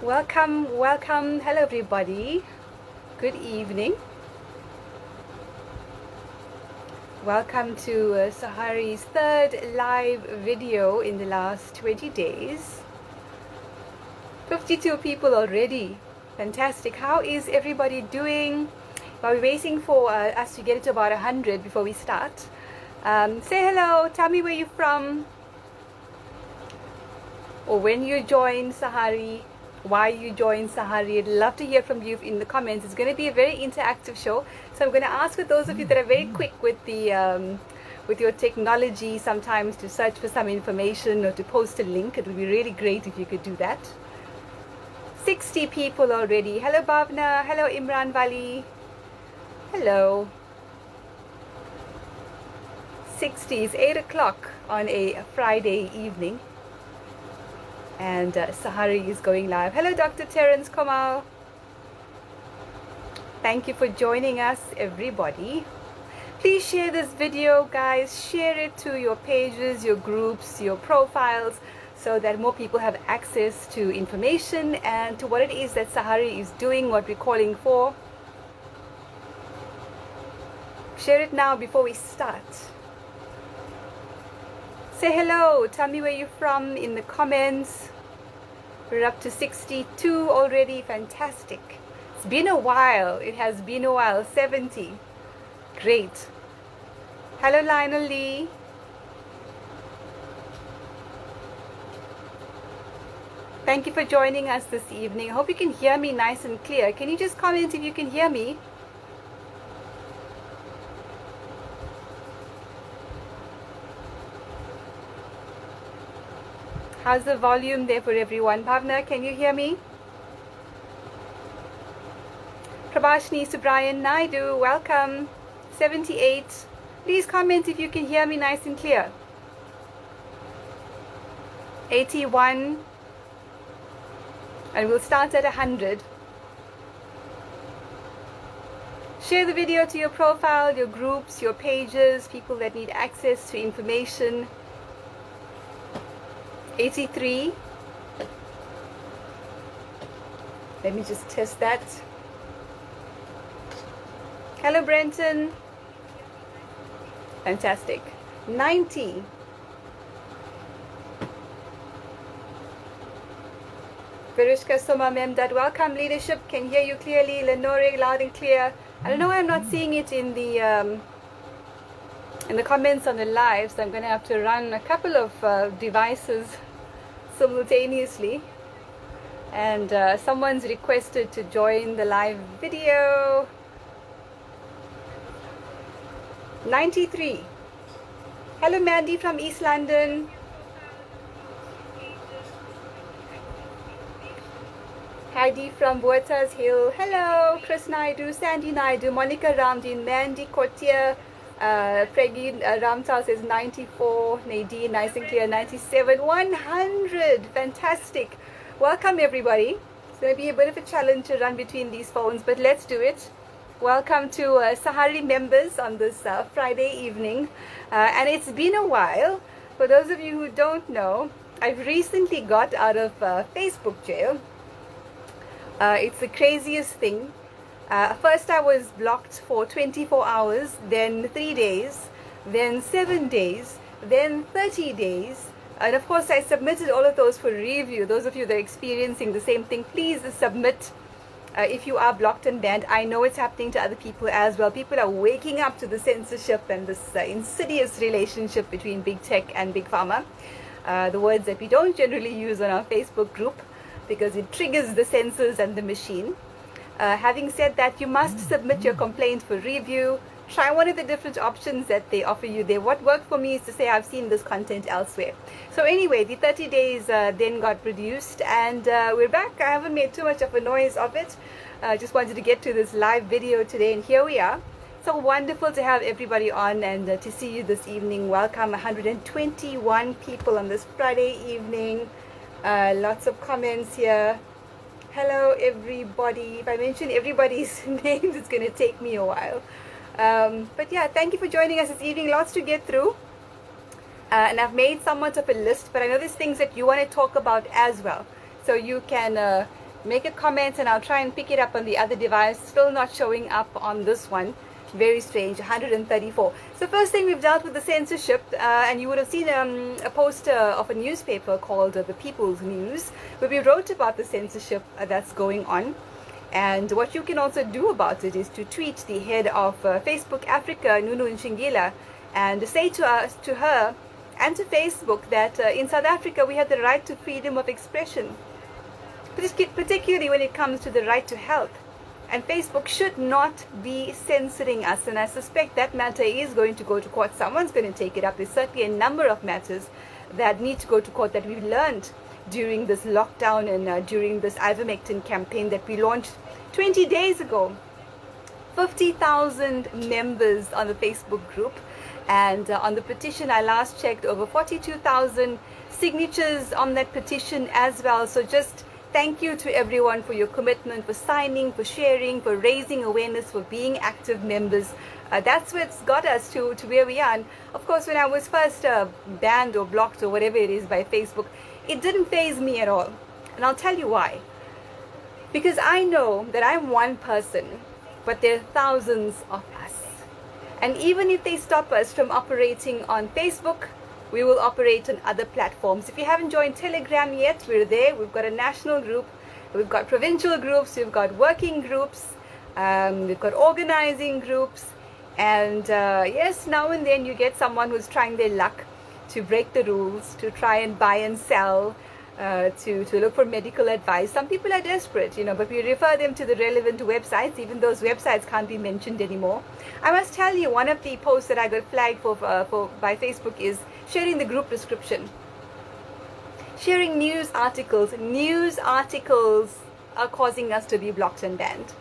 Welcome, welcome. Hello, everybody. Good evening. Welcome to Sahari's third live video in the last 20 days. 52 people already. Fantastic. How is everybody doing? While we're waiting for us to get it to about 100 before we start. Say hello. Tell me where you're from. Or when you join Sahari. Why you joined Sahari. I'd love to hear from you in the comments. It's going to be a very interactive show, so I'm going to ask for those of you that are very quick with the with your technology sometimes to search for some information or to post a link. It would be really great if you could do that. 60 people already. Hello Bhavna. Hello Imran Vali. Hello. 60 is 8 o'clock on a Friday evening. And Sahari is going live. Hello, Dr. Terence Komal. Thank you for joining us, everybody. Please share this video, guys. Share it to your pages, your groups, your profiles, so that more people have access to information and to what it is that Sahari is doing, what we're calling for. Share it now before we start. Say hello. Tell me where you're from in the comments. We're up to 62 already. Fantastic. It's been a while. It has been a while. 70. Great. Hello, Lionel Lee. Thank you for joining us this evening. I hope you can hear me nice and clear. Can you just comment if you can hear me? How's the volume there for everyone? Bhavna, can you hear me? Prabhashni Subrayan Naidu, welcome. 78. Please comment if you can hear me nice and clear. 81. And we'll start at 100. Share the video to your profile, your groups, your pages, people that need access to information. 83. Let me just test that. Hello, Brenton. Fantastic. 90. Verishka Soma Memdad, welcome. Leadership, can hear you clearly. Lenore, loud and clear. I don't know why I'm not seeing it in the comments on the live, so I'm going to have to run a couple of devices simultaneously. And someone's requested to join the live video. 93. Hello, Mandy from East London. Heidi from Waters Hill. Hello, Chris Naidu, Sandy Naidu, Monica Ramdin, Mandy Cotier. Preggy Ramtal says 94. Nadine, nice and clear, 97. 100. Fantastic. Welcome, everybody. It's going to be a bit of a challenge to run between these phones, but let's do it. Welcome to Sahari members on this Friday evening. And it's been a while. For those of you who don't know, I've recently got out of Facebook jail. It's the craziest thing. First I was blocked for 24 hours, then 3 days, then 7 days, then 30 days. And of course I submitted all of those for review. Those of you that are experiencing the same thing, please submit if you are blocked and banned. I know it's happening to other people as well. People are waking up to the censorship and this insidious relationship between big tech and big pharma. The words that we don't generally use on our Facebook group because it triggers the censors and the machine. Having said that, you must submit your complaint for review. Try one of the different options that they offer you there. What worked for me is to say I've seen this content elsewhere. So anyway, the 30 days then got reduced and we're back. I haven't made too much of a noise of it. I just wanted to get to this live video today and here we are. So wonderful to have everybody on and to see you this evening. Welcome, 121 people on this Friday evening. Lots of comments here. Hello everybody. If I mention everybody's names, it's going to take me a while. But yeah, thank you for joining us this evening. Lots to get through. And I've made somewhat of a list, but I know there's things that you want to talk about as well. So you can make a comment and I'll try and pick it up on the other device. Still not showing up on this one. Very strange. 134. So first thing, we've dealt with the censorship, and you would have seen a poster of a newspaper called The People's News, where we wrote about the censorship that's going on. And what you can also do about it is to tweet the head of Facebook Africa, Nunu Nshingila, and say to her and to Facebook that in South Africa we have the right to freedom of expression, particularly when it comes to the right to health. And Facebook should not be censoring us. And I suspect that matter is going to go to court. Someone's going to take it up. There's certainly a number of matters that need to go to court that we've learned during this lockdown and during this ivermectin campaign that we launched 20 days ago. 50,000 members on the Facebook group. And on the petition, I last checked, over 42,000 signatures on that petition as well. So just thank you to everyone for your commitment, for signing, for sharing, for raising awareness, for being active members. That's what's got us to where we are. And of course, when I was first banned or blocked or whatever it is by Facebook, it didn't faze me at all. And I'll tell you why. Because I know that I'm one person, but there are thousands of us. And even if they stop us from operating on Facebook, we will operate on other platforms. If you haven't joined Telegram yet, we're there. We've got a national group, we've got provincial groups, we've got working groups, we've got organizing groups. And yes, now and then you get someone who's trying their luck to break the rules, to try and buy and sell, to look for medical advice. Some people are desperate, but we refer them to the relevant websites. Even those websites can't be mentioned anymore. I must tell you, one of the posts that I got flagged for by Facebook is sharing the group description. Sharing news articles. News articles are causing us to be blocked and banned,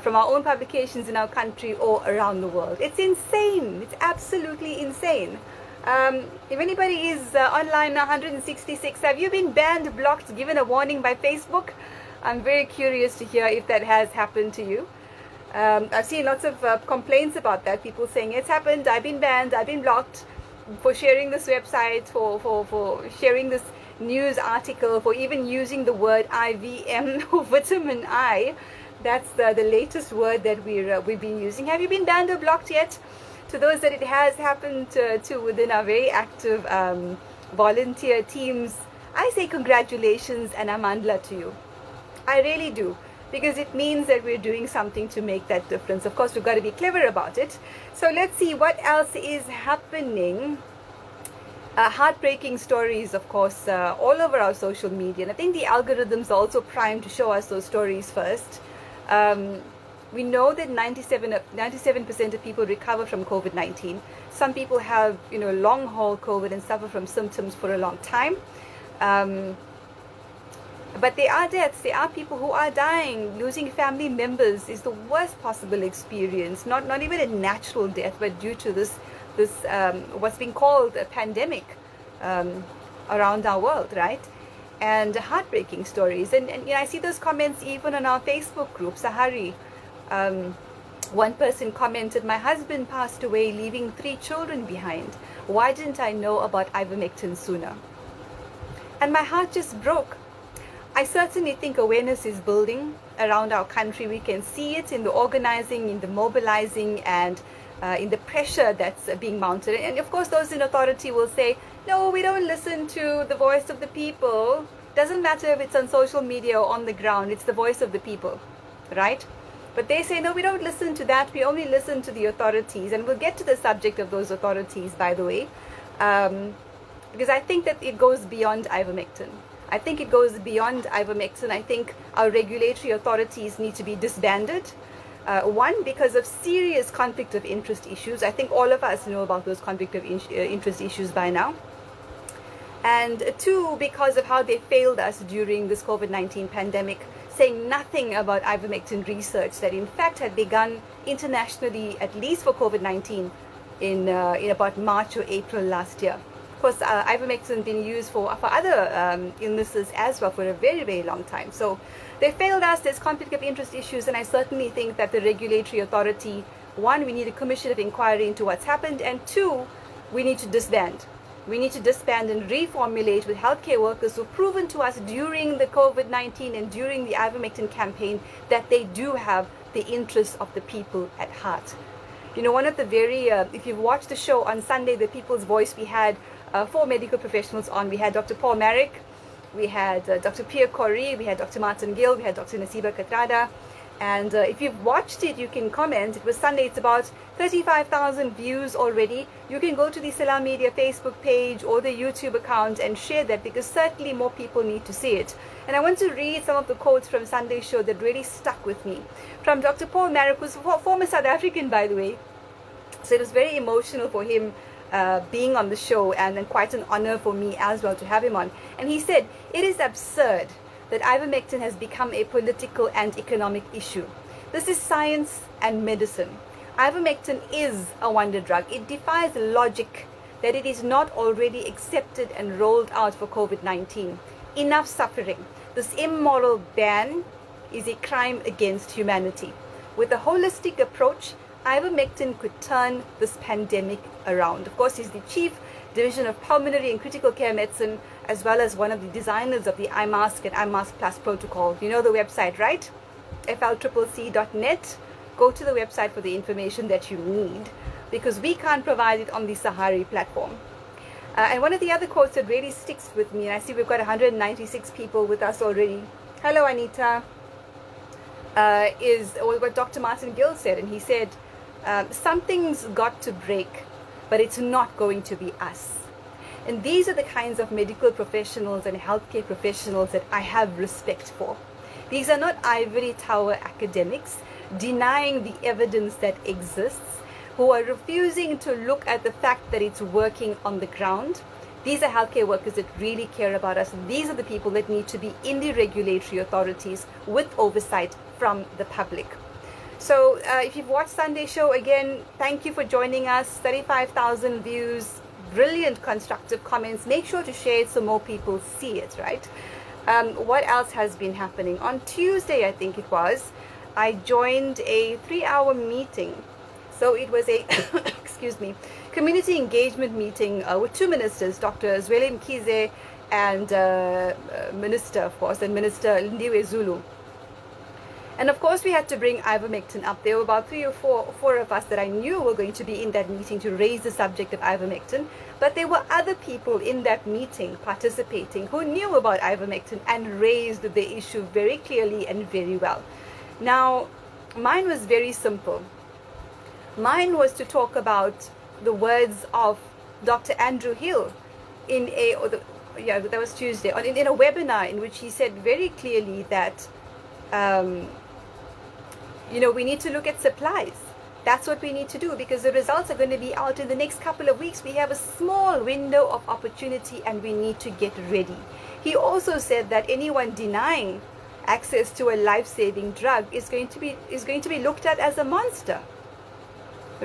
from our own publications in our country or around the world. It's insane. It's absolutely insane. If anybody is online now, 166, have you been banned, blocked, given a warning by Facebook? I'm very curious to hear if that has happened to you. I've seen lots of complaints about that. People saying it's happened, I've been banned, I've been blocked for sharing this website, for sharing this news article, for even using the word IVM or vitamin I. That's the latest word that we've been using. Have you been banned or blocked yet? To those that it has happened to within our very active volunteer teams, I say congratulations and amandla to you. I really do, because it means that we're doing something to make that difference. Of course, we've got to be clever about it. So let's see what else is happening. Heartbreaking stories, of course, all over our social media. And I think the algorithms are also primed to show us those stories first. We know that 97% of people recover from COVID-19. Some people have, long haul COVID and suffer from symptoms for a long time. But there are deaths. There are people who are dying. Losing family members is the worst possible experience. Not even a natural death, but due to this what's being called a pandemic around our world, right? And heartbreaking stories. And I see those comments even on our Facebook group, Sahari. One person commented, "My husband passed away leaving 3 children behind. Why didn't I know about ivermectin sooner?" And my heart just broke. I certainly think awareness is building around our country. We can see it in the organizing, in the mobilizing, and in the pressure that's being mounted. And of course, those in authority will say, "No, we don't listen to the voice of the people." Doesn't matter if it's on social media or on the ground, it's the voice of the people, right? But they say, "No, we don't listen to that. We only listen to the authorities." And we'll get to the subject of those authorities, by the way, because I think that it goes beyond ivermectin. I think it goes beyond ivermectin. I think our regulatory authorities need to be disbanded. One, because of serious conflict of interest issues. I think all of us know about those conflict of interest issues by now. And 2, because of how they failed us during this COVID-19 pandemic, saying nothing about ivermectin research that in fact had begun internationally, at least for COVID-19, in about March or April last year. Of course, ivermectin has been used for other illnesses as well for a very, very long time. So they failed us. There's conflict of interest issues, and I certainly think that the regulatory authority, 1, we need a commission of inquiry into what's happened, and 2, we need to disband We need to disband and reformulate with healthcare workers who've proven to us during the COVID-19 and during the ivermectin campaign that they do have the interests of the people at heart. You know, one of the very, if you've watched the show on Sunday, The People's Voice, we had 4 medical professionals on. We had Dr. Paul Marek, we had Dr. Pierre Corrie, we had Dr. Martin Gill, we had Dr. Nasiba Katrada. And if you've watched it, you can comment. It was Sunday. It's about 35,000 views already. You can go to the Salam Media Facebook page or the YouTube account and share that, because certainly more people need to see it. And I want to read some of the quotes from Sunday's show that really stuck with me. From Dr. Paul Marek, who's a former South African, by the way. So it was very emotional for him being on the show, and then quite an honor for me as well to have him on. And he said, "It is absurd that ivermectin has become a political and economic issue. This is science and medicine. Ivermectin is a wonder drug. It defies logic that it is not already accepted and rolled out for COVID-19. Enough suffering. This immoral ban is a crime against humanity. With a holistic approach, ivermectin could turn this pandemic around." Of course, he's the chief Division of Pulmonary and Critical Care Medicine, as well as one of the designers of the iMask and iMask Plus protocol. You know the website, right? flccc.net. Go to the website for the information that you need, because we can't provide it on the Sahari platform. And one of the other quotes that really sticks with me, and I see we've got 196 people with us already. Hello, Anita. Is what Dr. Martin Gill said, and he said, something's got to break, but it's not going to be us. And these are the kinds of medical professionals and healthcare professionals that I have respect for. These are not ivory tower academics denying the evidence that exists, who are refusing to look at the fact that it's working on the ground. These are healthcare workers that really care about us. These are the people that need to be in the regulatory authorities with oversight from the public. So if you've watched Sunday's show, again, thank you for joining us. 35,000 views, brilliant constructive comments. Make sure to share it so more people see it, right? What else has been happening? On Tuesday, I think it was, I joined a 3-hour meeting. So it was a, excuse me, community engagement meeting with 2 ministers, Dr. Zweli Mkhize and Minister, of course, and Minister Lindiwe Zulu. And of course, we had to bring ivermectin up. There were about 3 or 4 of us that I knew were going to be in that meeting to raise the subject of ivermectin. But there were other people in that meeting participating who knew about ivermectin and raised the issue very clearly and very well. Now, mine was very simple. Mine was to talk about the words of Dr. Andrew Hill in that was Tuesday, in a webinar in which he said very clearly that we need to look at supplies. That's what we need to do, because the results are going to be out in the next couple of weeks. We have a small window of opportunity and we need to get ready. He also said that anyone denying access to a life-saving drug is going to be looked at as a monster.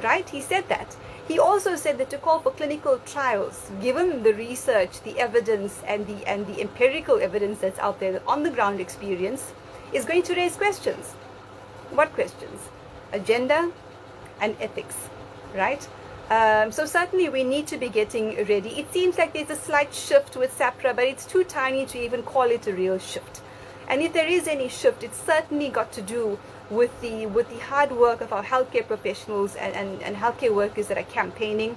Right? He said that. He also said that to call for clinical trials, given the research, the evidence, and the empirical evidence that's out there, the on-the-ground experience, is going to raise questions. What questions? Agenda and ethics, right? So certainly we need to be getting ready. It seems like there's a slight shift with SAPRA, but it's too tiny to even call it a real shift. And if there is any shift, it's certainly got to do with the hard work of our healthcare professionals and healthcare workers that are campaigning,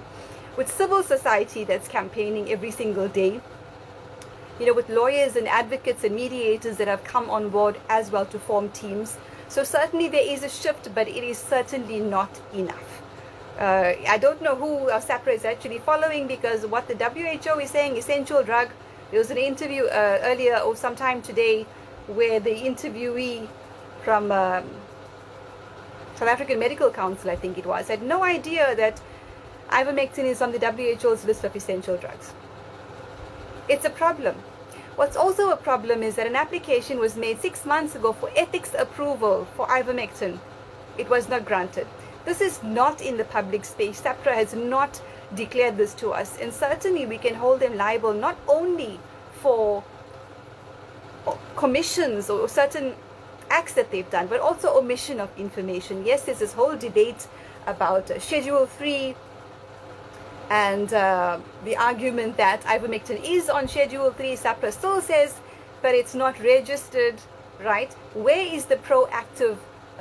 with civil society that's campaigning every single day, with lawyers and advocates and mediators that have come on board as well to form teams. So certainly there is a shift, but it is certainly not enough. I don't know who SAPRA is actually following, because what the WHO is saying, essential drug. There was an interview earlier or sometime today where the interviewee from South African Medical Council, I think it was, had no idea that ivermectin is on the WHO's list of essential drugs. It's a problem. What's also a problem is that an application was made 6 months ago for ethics approval for ivermectin. It was not granted. This is not in the public space. SAPRA has not declared this to us, and certainly we can hold them liable not only for commissions or certain acts that they've done, but also omission of information. Yes, there's this whole debate about Schedule 3 And the argument that ivermectin is on Schedule 3, SAPRA still says, but it's not registered, right? Where is the proactive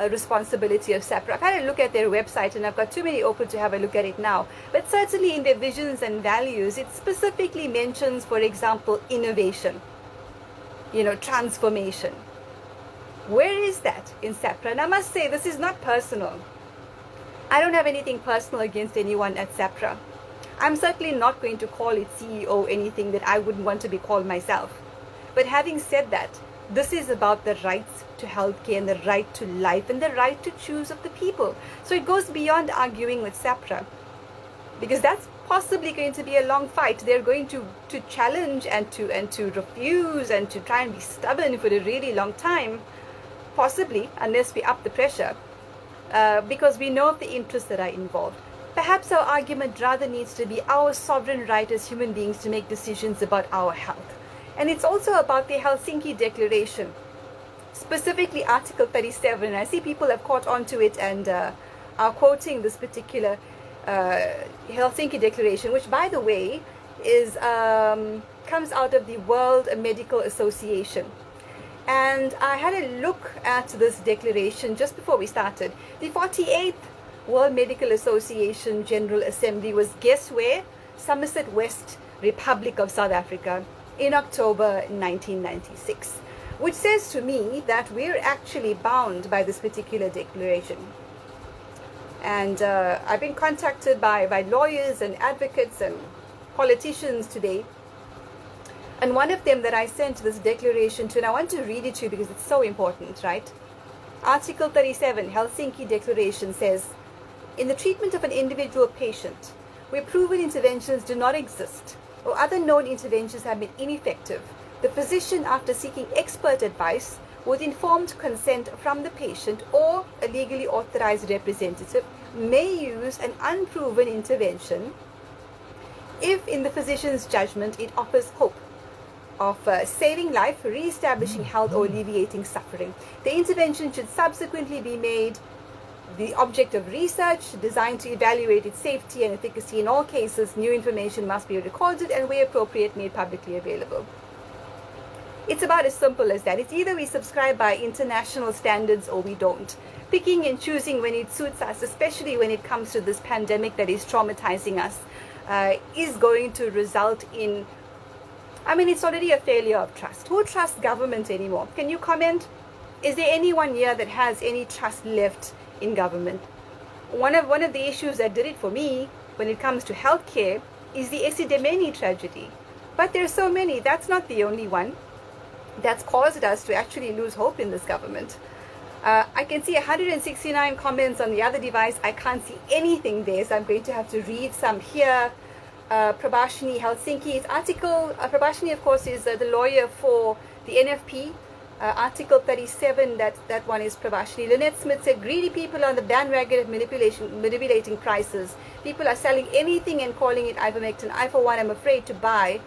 responsibility of SAPRA? I've had a look at their website, and I've got too many open to have a look at it now. But certainly in their visions and values, it specifically mentions, for example, innovation, transformation. Where is that in SAPRA? And I must say, this is not personal. I don't have anything personal against anyone at SAPRA. I'm certainly not going to call its CEO anything that I wouldn't want to be called myself. But having said that, this is about the rights to healthcare and the right to life and the right to choose of the people. So it goes beyond arguing with SAPRA, because that's possibly going to be a long fight. They're going to challenge and to refuse and to try and be stubborn for a really long time, possibly, unless we up the pressure, because we know of the interests that are involved. Perhaps our argument rather needs to be our sovereign right as human beings to make decisions about our health. And it's also about the Helsinki Declaration, specifically Article 37. I see people have caught on to it and are quoting this particular Helsinki Declaration, which, by the way, is comes out of the World Medical Association. And I had a look at this declaration just before we started. The 48th World Medical Association General Assembly was, guess where? Somerset West, Republic of South Africa, in October 1996, which says to me that we're actually bound by this particular declaration. And I've been contacted by lawyers and advocates and politicians today. And one of them that I sent this declaration to, and I want to read it to you because it's so important, right? Article 37, Helsinki Declaration says, in the treatment of an individual patient, where proven interventions do not exist or other known interventions have been ineffective, the physician, after seeking expert advice with informed consent from the patient or a legally authorized representative, may use an unproven intervention if, in the physician's judgment, it offers hope of saving life, re-establishing health, or alleviating suffering. The intervention should subsequently be made the object of research designed to evaluate its safety and efficacy. In all cases, new information must be recorded and, where appropriate, made publicly available. It's about as simple as that. It's either we subscribe by international standards or we don't. Picking and choosing when it suits us, especially when it comes to this pandemic that is traumatizing us, is going to result in, it's already a failure of trust. Who trusts government anymore? Can you comment? Is there anyone here that has any trust left in government? One of the issues that did it for me when it comes to healthcare is the Esidimeni tragedy. But there's so many. That's not the only one that's caused us to actually lose hope in this government. I can see 169 comments on the other device. I can't see anything there, so I'm going to have to read some here. Prabhashini, Helsinki. It's article, Prabhashini, of course, is the lawyer for the NFP. Article 37, that one is Prabhashini. Lynette Smith said, greedy people are on the bandwagon of manipulating prices. People are selling anything and calling it ivermectin. I, for one, am afraid to buy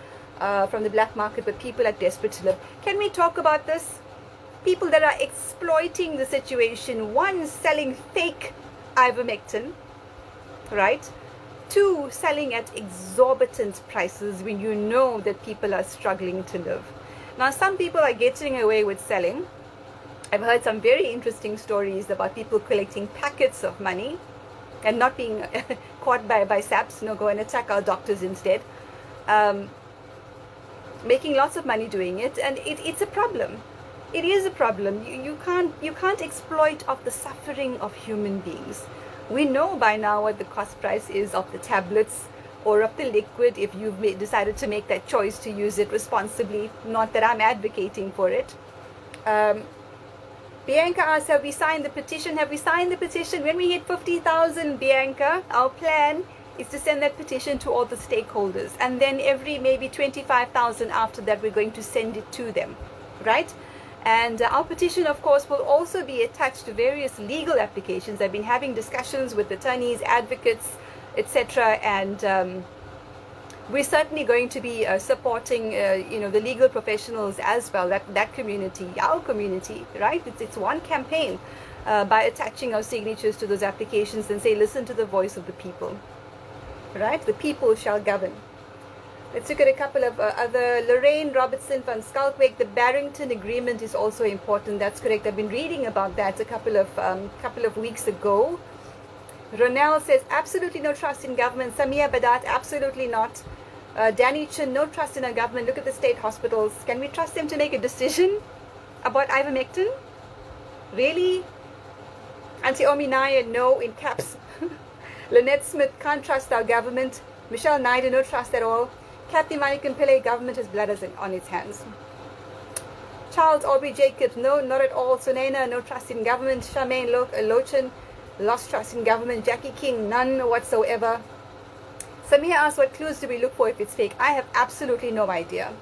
from the black market, but people are desperate to live. Can we talk about this? People that are exploiting the situation. One, selling fake ivermectin, right? Two, selling at exorbitant prices when you know that people are struggling to live. Now, some people are getting away with selling. I've heard some very interesting stories about people collecting packets of money and not being caught by SAPs, go and attack our doctors instead. Making lots of money doing it, and it's a problem. It is a problem. You can't exploit of the suffering of human beings. We know by now what the cost price is of the tablets or of the liquid if you've decided to make that choice to use it responsibly. Not that I'm advocating for it. Bianca asks, have we signed the petition? Have we signed the petition? When we hit 50,000, Bianca, our plan is to send that petition to all the stakeholders. And then every maybe 25,000 after that, we're going to send it to them, right? And our petition, of course, will also be attached to various legal applications. I've been having discussions with attorneys, advocates, etc. And we're certainly going to be supporting, the legal professionals as well, that community, our community, right? It's one campaign by attaching our signatures to those applications and say, listen to the voice of the people. right? The people shall govern. Let's look at a couple of other. Lorraine Robertson from Skulkweg. The Barrington Agreement is also important. That's correct. I've been reading about that a couple of weeks ago. Ronell says absolutely no trust in government. Samia Badat, absolutely not. Danny Chin, no trust in our government. Look at the state hospitals. Can we trust them to make a decision about ivermectin? Really? Auntie Omi Nair, no, in caps. Lynette Smith, can't trust our government. Michelle Naidu, no trust at all. Kathy Manikan Pillay, government has blood on its hands. Charles Aubrey Jacobs, no, not at all. Sunena, no trust in government. Charmaine Lochin, lost trust in government. Jackie King, none whatsoever. Samia asked, what clues do we look for if it's fake? I have absolutely no idea.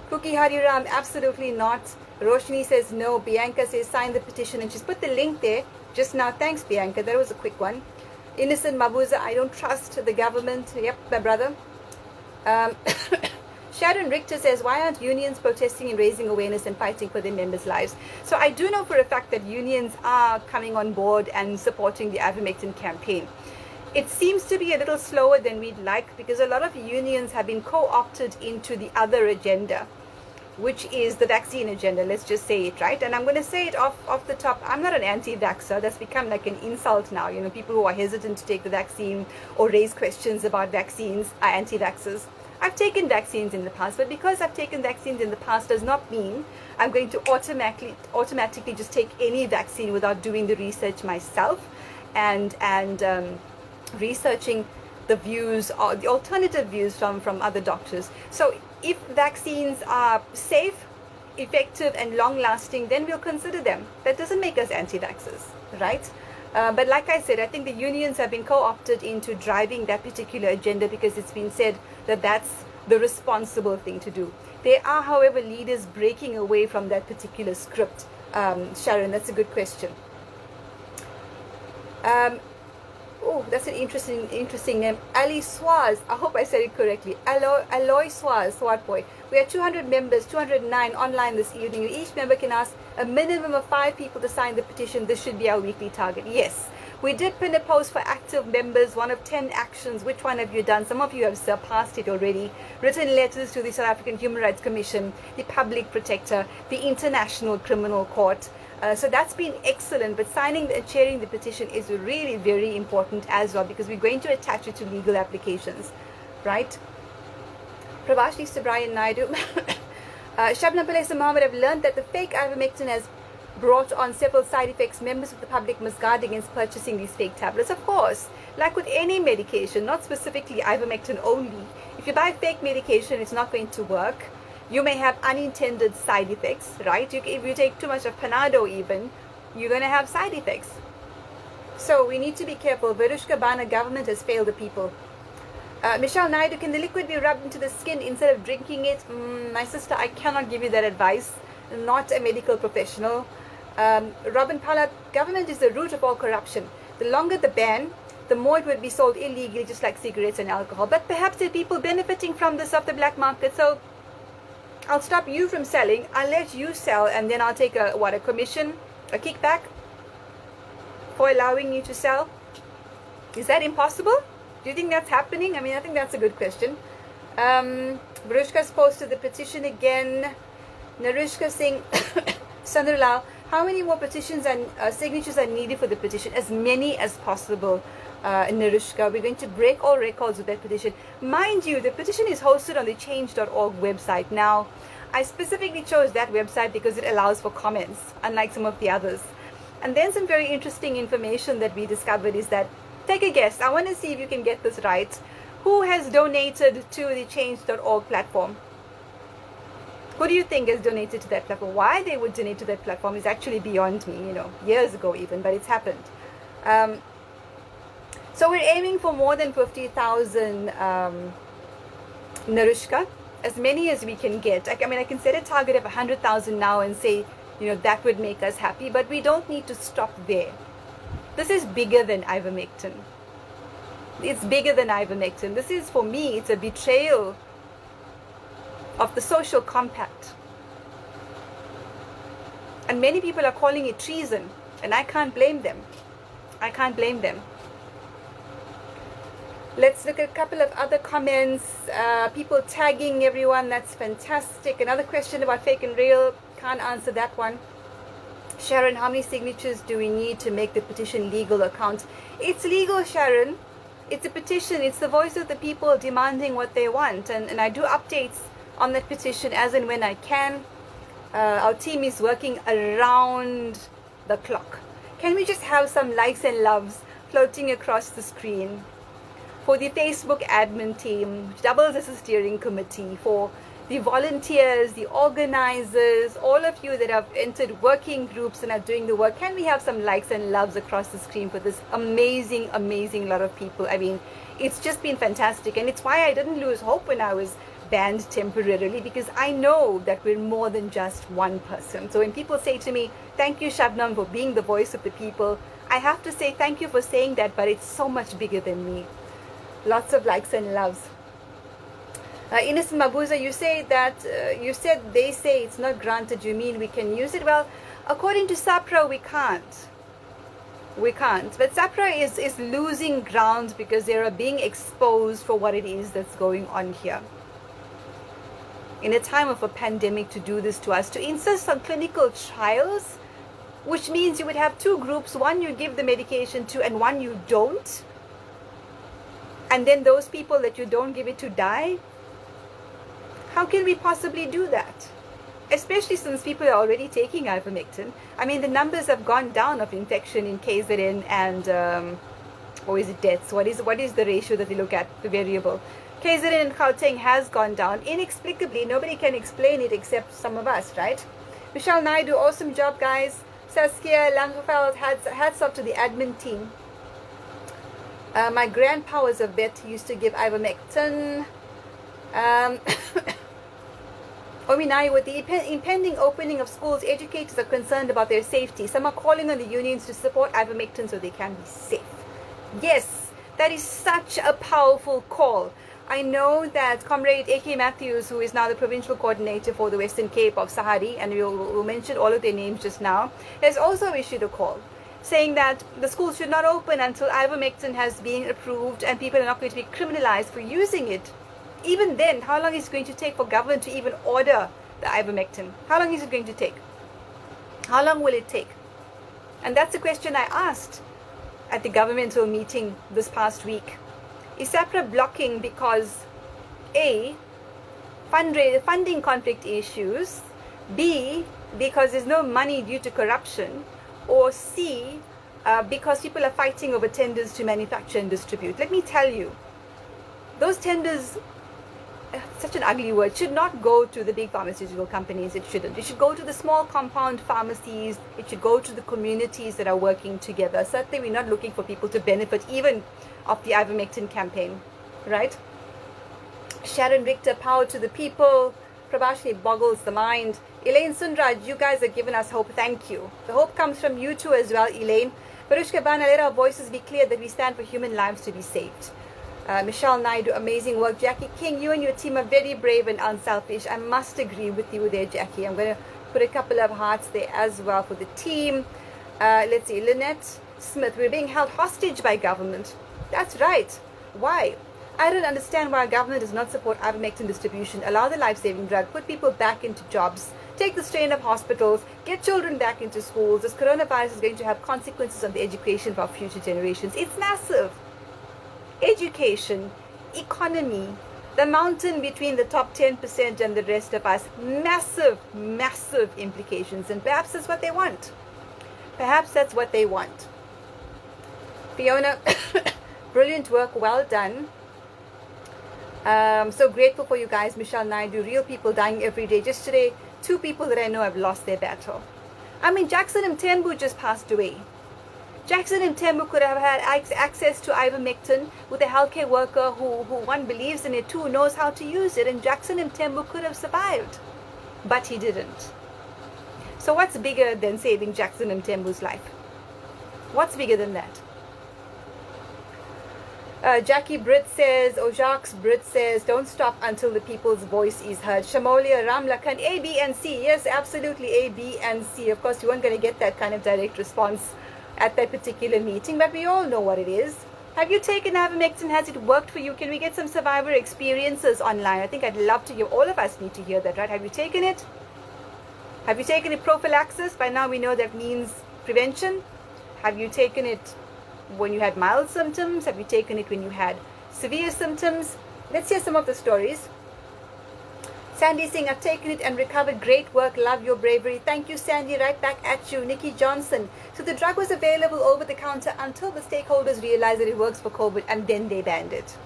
Cookie Hariram, absolutely not. Roshni says no. Bianca says sign the petition, and she's put the link there just now. Thanks, Bianca. That was a quick one. Innocent Mabuza, I don't trust the government. Yep, my brother. Sharon Richter says, why aren't unions protesting and raising awareness and fighting for their members' lives? So I do know for a fact that unions are coming on board and supporting the ivermectin campaign. It seems to be a little slower than we'd like because a lot of unions have been co-opted into the other agenda, which is the vaccine agenda. Let's just say it, right? And I'm going to say it off the top. I'm not an anti-vaxxer. That's become like an insult now. You know, people who are hesitant to take the vaccine or raise questions about vaccines are anti-vaxxers. I've taken vaccines in the past, but because I've taken vaccines in the past does not mean I'm going to automatically just take any vaccine without doing the research myself and researching the views or the alternative views from other doctors. So if vaccines are safe, effective and long lasting, then we'll consider them. That doesn't make us anti-vaxxers, right? But like I said, I think the unions have been co-opted into driving that particular agenda because it's been said that that's the responsible thing to do. There are, however, leaders breaking away from that particular script. Sharon, that's a good question. Oh, that's an interesting name. Ali Swaz. I hope I said it correctly. Aloy Swaz, Swat Boy. We are 200 members, 209 online this evening. Each member can ask a minimum of 5 people to sign the petition. This should be our weekly target. Yes. We did pin a post for active members, one of 10 actions. Which one have you done? Some of you have surpassed it already. Written letters to the South African Human Rights Commission, the Public Protector, the International Criminal Court. So that's been excellent, but signing and chairing the petition is really very important as well because we're going to attach it to legal applications, right? Pravashni Subrayan Naidu. Shabnam Pillay Mohammed have learned that the fake ivermectin has brought on several side effects. Members of the public must guard against purchasing these fake tablets. Of course, like with any medication, not specifically ivermectin only. If you buy fake medication, it's not going to work. You may have unintended side effects, right? If you take too much of Panado even, you're going to have side effects. So we need to be careful. Verushka Bana, government has failed the people. Michelle Naidu, can the liquid be rubbed into the skin instead of drinking it? My sister, I cannot give you that advice. Not a medical professional. Robin Pala, government is the root of all corruption. The longer the ban, the more it would be sold illegally, just like cigarettes and alcohol. But perhaps there are people benefiting from this off the black market. So I'll stop you from selling. I'll let you sell, and then I'll take a commission, a kickback for allowing you to sell. Is that impossible? Do you think that's happening? I mean, I think that's a good question. Varushka's posted the petition again. Narishka Singh, Sunderlal, how many more petitions and signatures are needed for the petition? As many as possible. Narushka, we're going to break all records with that petition. Mind you, the petition is hosted on the change.org website. Now, I specifically chose that website because it allows for comments, unlike some of the others. And then some very interesting information that we discovered is that, take a guess, I want to see if you can get this right. Who has donated to the change.org platform? Who do you think has donated to that platform? Why they would donate to that platform is actually beyond me, years ago even, but it's happened. So we're aiming for more than 50,000 Narushka, as many as we can get. I mean, I can set a target of 100,000 now and say, that would make us happy, but we don't need to stop there. This is bigger than ivermectin. It's bigger than ivermectin. This is, for me, it's a betrayal of the social compact. And many people are calling it treason, and I can't blame them. I can't blame them. Let's look at a couple of other comments. People tagging everyone, that's fantastic. Another question about fake and real, can't answer that one. Sharon, how many signatures do we need to make the petition legal account? It's legal, Sharon. It's a petition. It's the voice of the people demanding what they want. And I do updates on that petition as and when I can. Our team is working around the clock. Can we just have some likes and loves floating across the screen? For the Facebook admin team, which doubles as a steering committee, for the volunteers, the organizers, all of you that have entered working groups and are doing the work, can we have some likes and loves across the screen for this amazing, amazing lot of people? I mean, it's just been fantastic. And it's why I didn't lose hope when I was banned temporarily, because I know that we're more than just one person. So when people say to me, thank you, Shabnam, for being the voice of the people, I have to say thank you for saying that, but it's so much bigger than me. Lots of likes and loves. Innocent Mabuza, you say that, they say it's not granted, you mean we can use it? Well, according to SAPRA, we can't. We can't. But SAPRA is losing ground because they are being exposed for what it is that's going on here. In a time of a pandemic, to do this to us, to insist on clinical trials, which means you would have two groups, one you give the medication to and one you don't. And then those people that you don't give it to die. How can we possibly do that? Especially since people are already taking ivermectin. I mean, the numbers have gone down of infection in KZN and, or is it deaths? What is the ratio that they look at, the variable? KZN and Gauteng has gone down. Inexplicably, nobody can explain it except some of us, right? Michelle Naidu, awesome job, guys. Saskia Langeveld, hats off to the admin team. My grandpa was a vet. He used to give ivermectin. Ominai, with the impending opening of schools, educators are concerned about their safety. Some are calling on the unions to support ivermectin so they can be safe. Yes, that is such a powerful call. I know that Comrade A.K. Matthews, who is now the provincial coordinator for the Western Cape of Sahari, and we'll mention all of their names just now, has also issued a call saying that the schools should not open until ivermectin has been approved and people are not going to be criminalized for using it. Even then, how long is it going to take for government to even order the ivermectin? How long is it going to take? How long will it take? And that's the question I asked at the governmental meeting this past week. Is SAPRA blocking because A, funding conflict issues, B, because there's no money due to corruption, or C, because people are fighting over tenders to manufacture and distribute? Let me tell you, those tenders, such an ugly word, should not go to the big pharmaceutical companies. It shouldn't. It should go to the small compound pharmacies. It should go to the communities that are working together. Certainly we're not looking for people to benefit even of the ivermectin campaign, right? Sharon Victor, power to the people. Prabhashni boggles the mind. Elaine Sundraj, you guys have given us hope. Thank you. The hope comes from you too as well, Elaine. Barushka Bana, let our voices be clear that we stand for human lives to be saved. Michelle Naidu, amazing work. Jackie King, you and your team are very brave and unselfish. I must agree with you there, Jackie. I'm going to put a couple of hearts there as well for the team. Let's see, Lynette Smith, we're being held hostage by government. That's right. Why? I don't understand why our government does not support ivermectin distribution, allow the life-saving drug, put people back into jobs, take the strain of hospitals, get children back into schools. This coronavirus is going to have consequences on the education of our future generations. It's massive. Education, economy, the mountain between the top 10% and the rest of us, massive, massive implications. And perhaps that's what they want. Perhaps that's what they want. Fiona, brilliant work, well done. So grateful for you guys. Michelle Naidu, real people dying every day. Just today, 2 people that I know have lost their battle. I mean, Jackson Mthembu just passed away. Jackson Mthembu could have had access to ivermectin with a healthcare worker who one believes in it too, knows how to use it, and Jackson Mthembu could have survived. But he didn't. So what's bigger than saving Jackson Mthembu's life? What's bigger than that? Jackie Britt says, Jacques Britt says, don't stop until the people's voice is heard. Shamolia Ramlakan, A, B, and C. Yes, absolutely A, B, and C. Of course, you weren't going to get that kind of direct response at that particular meeting, but we all know what it is. Have you taken ivermectin? Has it worked for you? Can we get some survivor experiences online? I think I'd love to hear. All of us need to hear that, right? Have you taken it? Have you taken it prophylaxis? By now we know that means prevention. Have you taken it when you had mild symptoms? Have you taken it when you had severe symptoms? Let's hear some of the stories. Sandy saying, I've taken it and recovered. Great work. Love your bravery. Thank you, Sandy. Right back at you. Nikki Johnson. So the drug was available over the counter until the stakeholders realized that it works for COVID, and then they banned it.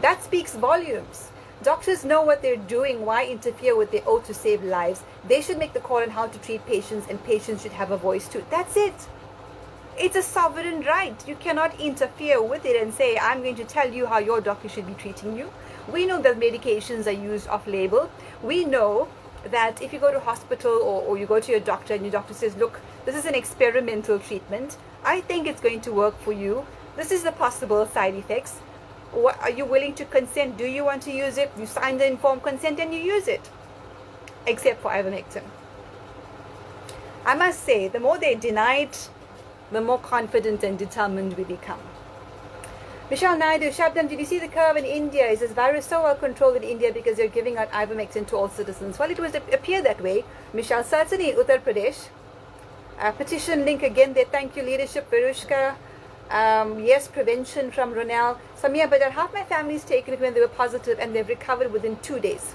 That speaks volumes. Doctors know what they're doing. Why interfere with their oath to save lives? They should make the call on how to treat patients, and patients should have a voice too. That's it. It's a sovereign right. You cannot interfere with it and say, I'm going to tell you how your doctor should be treating you. We know that medications are used off-label. We know that if you go to hospital or you go to your doctor and your doctor says, look, this is an experimental treatment. I think it's going to work for you. This is the possible side effects. What, are you willing to consent? Do you want to use it? You sign the informed consent and you use it. Except for ivermectin. I must say, the more they deny it, the more confident and determined we become. Michelle Naidu, Shabdam, did you see the curve in India? Is this virus so well controlled in India because they're giving out ivermectin to all citizens? Well, it would appear that way. Michelle, certainly in Uttar Pradesh. Petition link again there. Thank you, leadership, Verushka. Yes, prevention from Ronel. Samia, but half my family's taken it when they were positive and they've recovered within 2 days.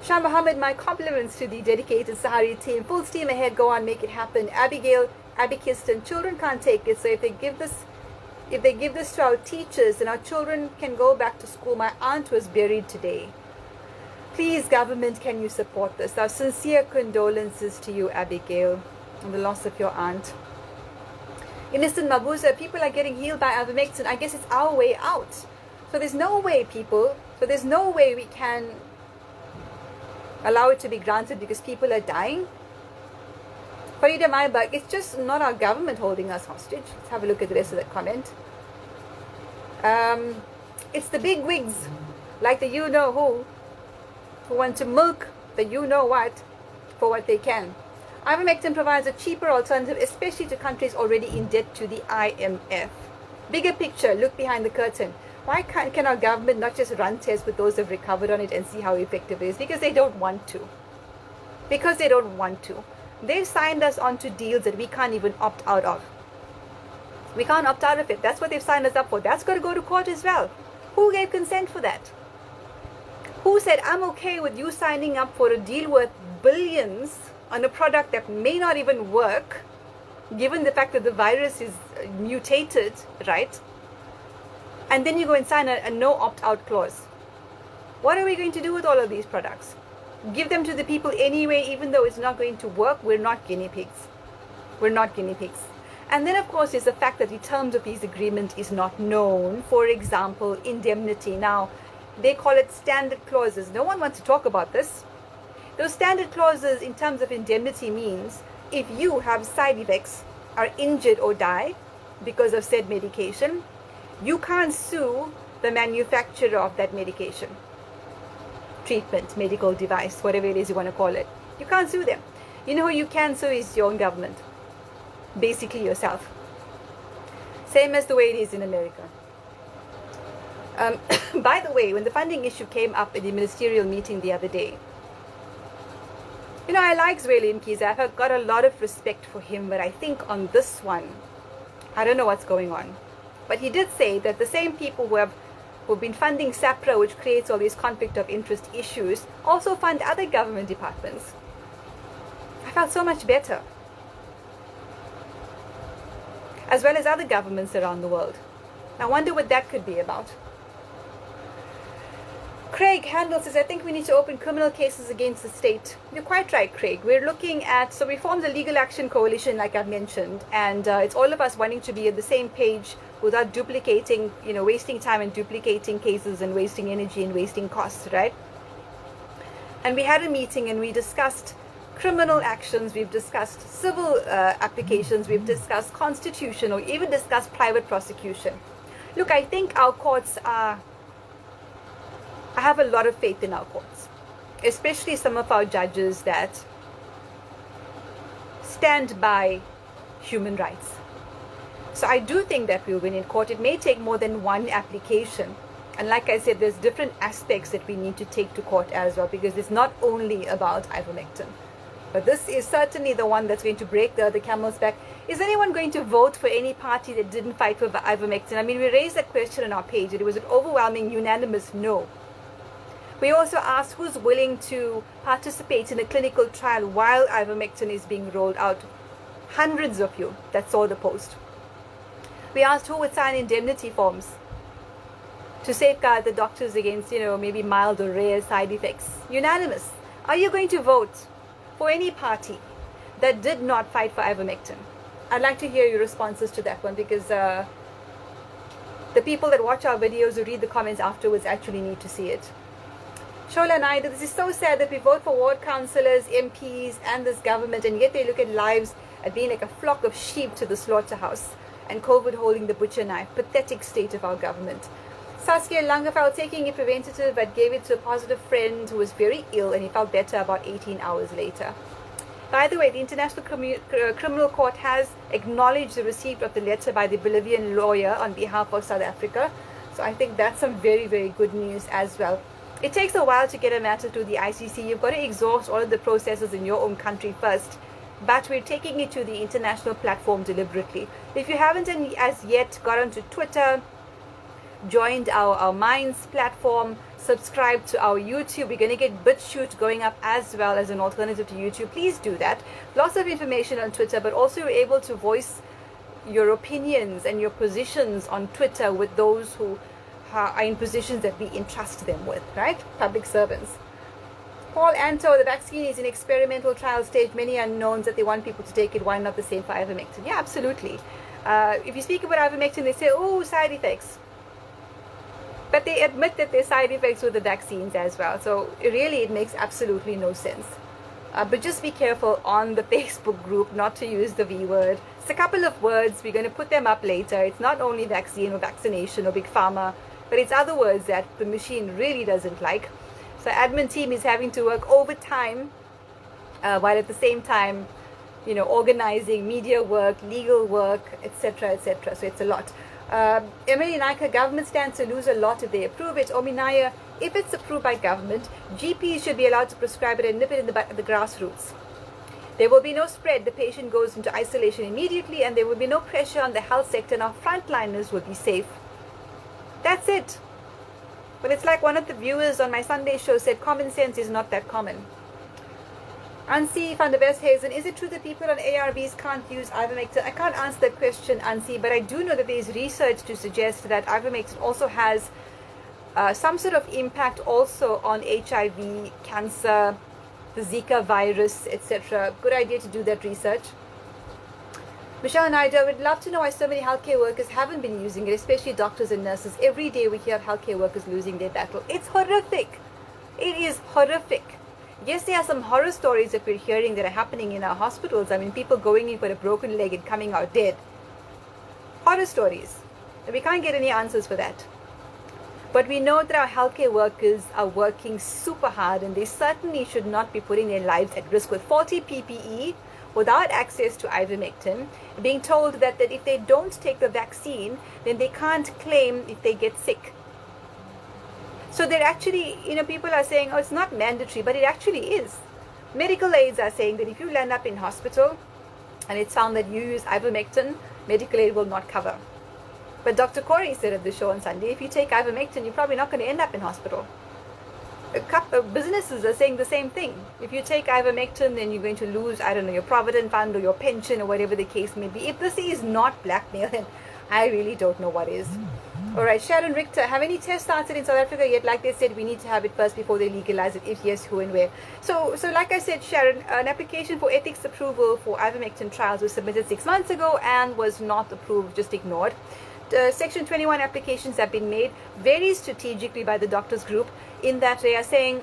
Shah Mohammed, my compliments to the dedicated Sahari team. Full steam ahead, go on, make it happen. Abigail, Abby Kiston, children can't take it, so if they give this to our teachers and our children can go back to school. My aunt was buried today. Please, government, can you support this? Our sincere condolences to you, Abigail, on the loss of your aunt. Innocent Mabuza, people are getting healed by ivermectin. I guess it's our way out. So there's no way, people, we can allow it to be granted because people are dying. Farida Maibach, it's just not our government holding us hostage. Let's have a look at the rest of that comment. It's the big wigs, like the you-know-who want to milk the you-know-what for what they can. Ivermectin provides a cheaper alternative, especially to countries already in debt to the IMF. Bigger picture, look behind the curtain. Why can our government not just run tests with those who have recovered on it and see how effective it is? Because they don't want to. Because they don't want to. They've signed us onto deals that we can't even opt out of. We can't opt out of it. That's what they've signed us up for. That's got to go to court as well. Who gave consent for that? Who said, I'm okay with you signing up for a deal worth billions on a product that may not even work, given the fact that the virus is mutated, right? And then you go and sign a no opt-out clause. What are we going to do with all of these products? Give them to the people anyway, even though it's not going to work. We're not guinea pigs. We're not guinea pigs. And then, of course, is the fact that the terms of these agreements is not known. For example, indemnity. Now, they call it standard clauses. No one wants to talk about this. Those standard clauses in terms of indemnity means if you have side effects, are injured or die because of said medication, you can't sue the manufacturer of that medication. Treatment, medical device, whatever it is you want to call it. You can't sue them. You know who you can sue is your own government. Basically yourself. Same as the way it is in America. By the way, when the funding issue came up at the ministerial meeting the other day, you know, I like Zweli Mkhize. I've got a lot of respect for him, but I think on this one, I don't know what's going on. But he did say that the same people who've been funding SAPRA, which creates all these conflict of interest issues, also fund other government departments. I felt so much better. As well as other governments around the world. I wonder what that could be about. Craig Handel says, I think we need to open criminal cases against the state. You're quite right, Craig. We're looking at, so we formed a legal action coalition, like I've mentioned, and it's all of us wanting to be at the same page without duplicating, you know, wasting time and duplicating cases and wasting energy and wasting costs, right? And we had a meeting and we discussed criminal actions, we've discussed civil applications, we've discussed constitutional, even discussed private prosecution. Look, I think our courts are, I have a lot of faith in our courts, especially some of our judges that stand by human rights. So I do think that we'll win in court. It may take more than one application. And like I said, there's different aspects that we need to take to court as well, because it's not only about ivermectin. But this is certainly the one that's going to break the other camel's back. Is anyone going to vote for any party that didn't fight for ivermectin? I mean, we raised that question on our page. It was an overwhelming, unanimous no. We also asked who's willing to participate in a clinical trial while ivermectin is being rolled out. Hundreds of you that saw the post. We asked who would sign indemnity forms to safeguard the doctors against, maybe mild or rare side effects. Unanimous. Are you going to vote for any party that did not fight for ivermectin? I'd like to hear your responses to that one, because the people that watch our videos or read the comments afterwards actually need to see it. Shola Naidu, this is so sad that we vote for ward councillors, MPs and this government, and yet they look at lives as being like a flock of sheep to the slaughterhouse, and COVID holding the butcher knife. Pathetic state of our government. Saskia Langefeld, taking it preventative but gave it to a positive friend who was very ill, and he felt better about 18 hours later. By the way, the International Criminal Court has acknowledged the receipt of the letter by the Bolivian lawyer on behalf of South Africa. So I think that's some very, very good news as well. It takes a while to get a matter to the ICC. You've got to exhaust all of the processes in your own country first. But we're taking it to the international platform deliberately. If you haven't as yet got onto Twitter, joined our Minds platform, subscribe to our YouTube. We're going to get BitChute going up as well as an alternative to YouTube. Please do that. Lots of information on Twitter, but also you're able to voice your opinions and your positions on Twitter with those who are in positions that we entrust them with, right? Public servants. Paul Anto, the vaccine is in experimental trial stage. Many unknowns that they want people to take it. Why not the same for ivermectin? Yeah, absolutely. If you speak about ivermectin, they say, oh, side effects. But they admit that there's side effects with the vaccines as well. So really, it makes absolutely no sense. But just be careful on the Facebook group not to use the V word. It's a couple of words. We're going to put them up later. It's not only vaccine or vaccination or big pharma, but it's other words that the machine really doesn't like. So admin team is having to work overtime while at the same time, organizing media work, legal work, etc., etc. So it's a lot. Emily Naika, government stands to lose a lot if they approve it. Ominaya, if it's approved by government, GPs should be allowed to prescribe it and nip it in the grassroots. There will be no spread. The patient goes into isolation immediately, and there will be no pressure on the health sector, and our frontliners will be safe. That's it. But it's like one of the viewers on my Sunday show said, common sense is not that common. Ansi van der Westhuizen, is it true that people on ARVs can't use ivermectin? I can't answer that question, Ansi, but I do know that there is research to suggest that ivermectin also has some sort of impact also on HIV, cancer, the Zika virus, etc. Good idea to do that research. Michelle Naidu, I would love to know why so many healthcare workers haven't been using it, especially doctors and nurses. Every day we hear of healthcare workers losing their battle. It's horrific. It is horrific. Yes, there are some horror stories that we're hearing that are happening in our hospitals. I mean, people going in for a broken leg and coming out dead. Horror stories. And we can't get any answers for that. But we know that our healthcare workers are working super hard, and they certainly should not be putting their lives at risk with faulty PPE, without access to ivermectin, being told that if they don't take the vaccine, then they can't claim if they get sick. So they're actually, people are saying, oh, it's not mandatory, but it actually is. Medical aids are saying that if you land up in hospital and it's found that you use ivermectin, medical aid will not cover. But Dr. Corey said at the show on Sunday, if you take ivermectin, you're probably not going to end up in hospital. A couple of businesses are saying the same thing. If you take ivermectin, then you're going to lose, your Provident Fund or your pension or whatever the case may be. If this is not blackmail, then I really don't know what is. All right, Sharon Richter, have any tests started in South Africa yet? Like they said, we need to have it first before they legalize it. If yes, who and where? So like I said, Sharon, an application for ethics approval for ivermectin trials was submitted 6 months ago and was not approved, just ignored. Section 21 applications have been made very strategically by the doctors group, in that they are saying,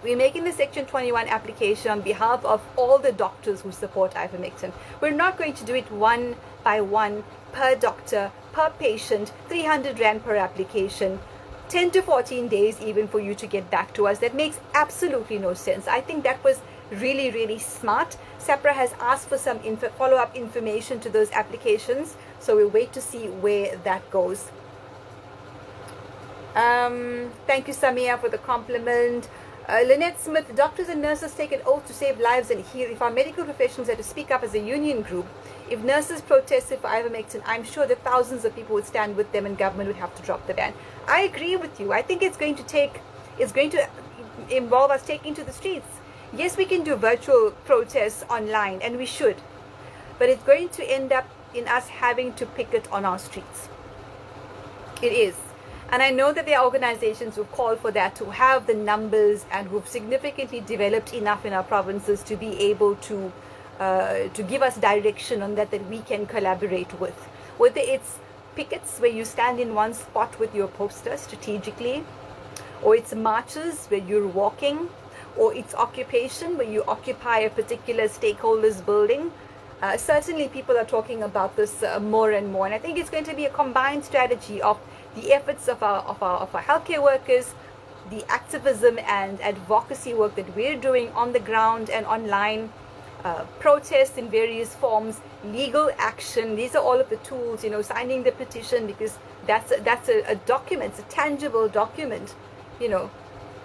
we're making the Section 21 application on behalf of all the doctors who support ivermectin. We're not going to do it one by one, per doctor, per patient, 300 Rand per application, 10 to 14 days even for you to get back to us. That makes absolutely no sense. I think that was really, really smart. SAPRA has asked for some follow-up information to those applications. So we'll wait to see where that goes. Thank you, Samia, for the compliment. Lynette Smith, doctors and nurses take an oath to save lives and heal. If our medical professionals had to speak up as a union group, if nurses protested for ivermectin, I'm sure that thousands of people would stand with them and government would have to drop the ban. I agree with you. I think it's going to involve us taking to the streets. Yes, we can do virtual protests online, and we should. But it's going to end up in us having to picket on our streets. It is. And I know that there are organizations who call for that, who have the numbers and who've significantly developed enough in our provinces to be able to give us direction on that we can collaborate with. Whether it's pickets where you stand in one spot with your poster strategically, or it's marches where you're walking, or it's occupation where you occupy a particular stakeholders building. Certainly people are talking about this more and more, and I think it's going to be a combined strategy of the efforts of our healthcare workers, the activism and advocacy work that we're doing on the ground and online, protests in various forms, legal action. These are all of the tools, signing the petition, because that's a document, it's a tangible document,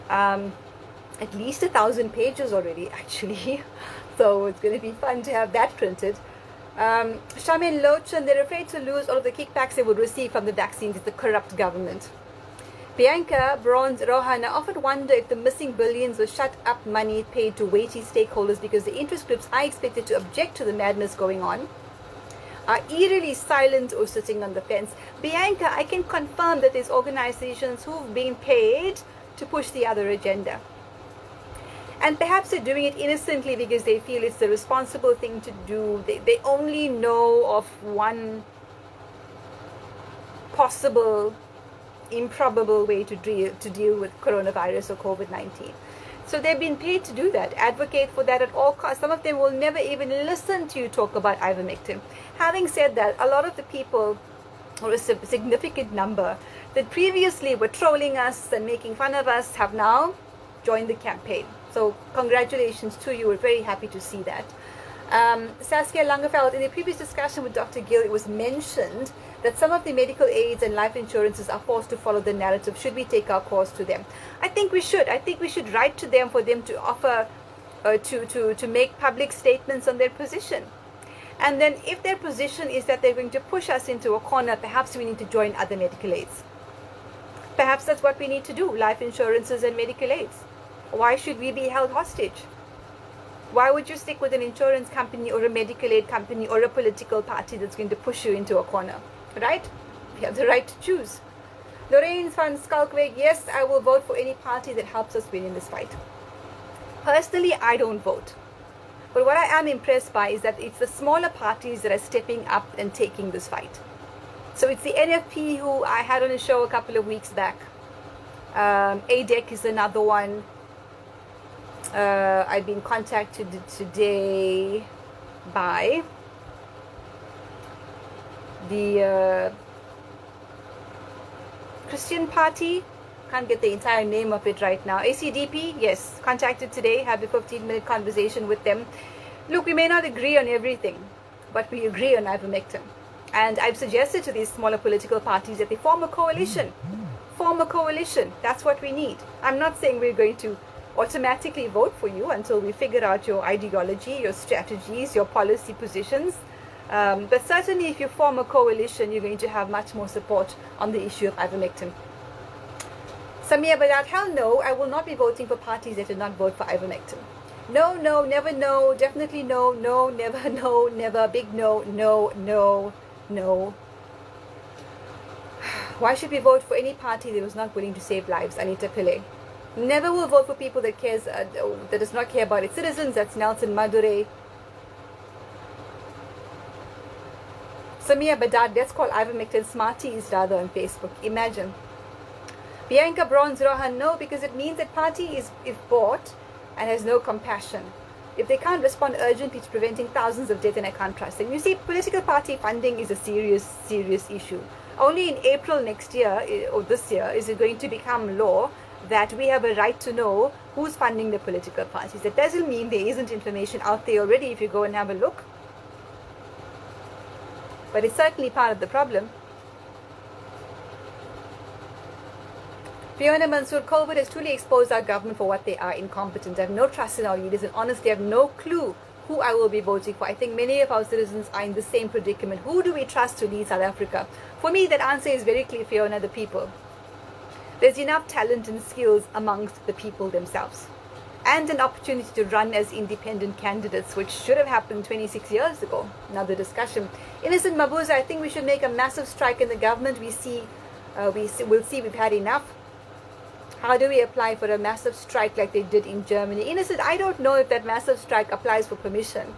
at least 1,000 pages already, actually. So it's going to be fun to have that printed. Shamin Lochan, they're afraid to lose all of the kickbacks they would receive from the vaccines. It's the corrupt government. Bianca Bronze Rohan, I often wonder if the missing billions were shut up money paid to weighty stakeholders because the interest groups I expected to object to the madness going on are eerily silent or sitting on the fence. Bianca, I can confirm that there's organizations who've been paid to push the other agenda. And perhaps they're doing it innocently because they feel it's the responsible thing to do. They only know of one possible, improbable way to deal with coronavirus or COVID-19. So they've been paid to do that, advocate for that at all costs. Some of them will never even listen to you talk about ivermectin. Having said that, a lot of the people, or a significant number, that previously were trolling us and making fun of us have now joined the campaign. So congratulations to you. We're very happy to see that. Saskia Langeveld, in the previous discussion with Dr. Gill, it was mentioned that some of the medical aids and life insurances are forced to follow the narrative. Should we take our cause to them? I think we should. I think we should write to them for them to offer, to make public statements on their position. And then if their position is that they're going to push us into a corner, perhaps we need to join other medical aids. Perhaps that's what we need to do, life insurances and medical aids. Why should we be held hostage? Why would you stick with an insurance company or a medical aid company or a political party that's going to push you into a corner? Right? We have the right to choose. Lorraine van Skalkweg, yes, I will vote for any party that helps us win in this fight. Personally, I don't vote. But what I am impressed by is that it's the smaller parties that are stepping up and taking this fight. So it's the NFP who I had on a show a couple of weeks back. ADEC is another one. I've been contacted today by the Christian Party. Can't get the entire name of it right now. ACDP, yes, contacted today, had a 15-minute conversation with them. Look, we may not agree on everything, but we agree on ivermectin. And I've suggested to these smaller political parties that they form a coalition. Form a coalition. That's what we need. I'm not saying we're going to automatically vote for you until we figure out your ideology, your strategies, your policy positions. But certainly if you form a coalition, you're going to have much more support on the issue of ivermectin. Samia Badat, hell no, I will not be voting for parties that did not vote for ivermectin. No, no, never no, definitely no, no, never, no, never, big no, no, no, no. Why should we vote for any party that was not willing to save lives? Anita Pillay. Never will vote for people that that does not care about its citizens. That's Nelson Madure. Samia Badad, let's call ivermectin smarties rather on Facebook. Imagine. Bianca Bronze Rohan, no, because it means that party is if bought and has no compassion. If they can't respond urgently to preventing thousands of deaths, then I can't trust them. You see, political party funding is a serious, serious issue. Only in April next year, or this year, is it going to become law that we have a right to know who's funding the political parties. That doesn't mean there isn't information out there already if you go and have a look. but it's certainly part of the problem. Fiona Mansoor, COVID has truly exposed our government for what they are: incompetent. I have no trust in our leaders and honestly have no clue who I will be voting for. I think many of our citizens are in the same predicament. Who do we trust to lead South Africa? For me, that answer is very clear, Fiona: the people. There's enough talent and skills amongst the people themselves, and an opportunity to run as independent candidates, which should have happened 26 years ago. Another discussion. Innocent Mabuza, I think we should make a massive strike in the government. We'll see we've had enough. How do we apply for a massive strike like they did in Germany? Innocent, I don't know if that massive strike applies for permission.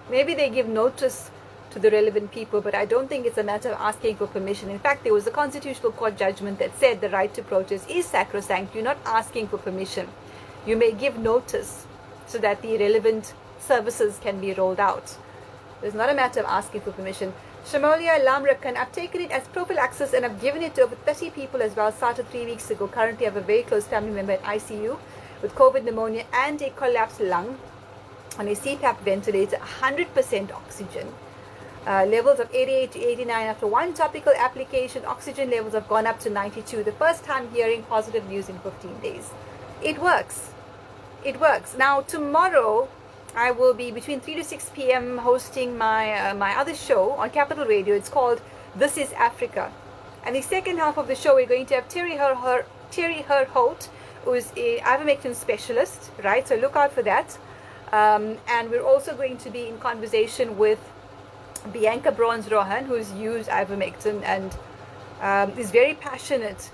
Maybe they give notice to the relevant people, but I don't think it's a matter of asking for permission. In fact, there was a constitutional court judgment that said the right to protest is sacrosanct. You're not asking for permission. You may give notice so that the relevant services can be rolled out. It's not a matter of asking for permission. Shamolia Lamrakan, I've taken it as prophylaxis and I've given it to over 30 people as well. Started 3 weeks ago. Currently, I have a very close family member at ICU with COVID pneumonia and a collapsed lung on a CPAP ventilator, 100% oxygen. Levels of 88 to 89 after one topical application. Oxygen levels have gone up to 92. The first time hearing positive news in 15 days. It works. It works. Now, tomorrow, I will be between 3 to 6 p.m. hosting my other show on Capital Radio. It's called This is Africa. And the second half of the show, we're going to have Terry Herholt, who is an ivermectin specialist, right? So look out for that. And we're also going to be in conversation with Bianca Brons-Rohan, who's used ivermectin and is very passionate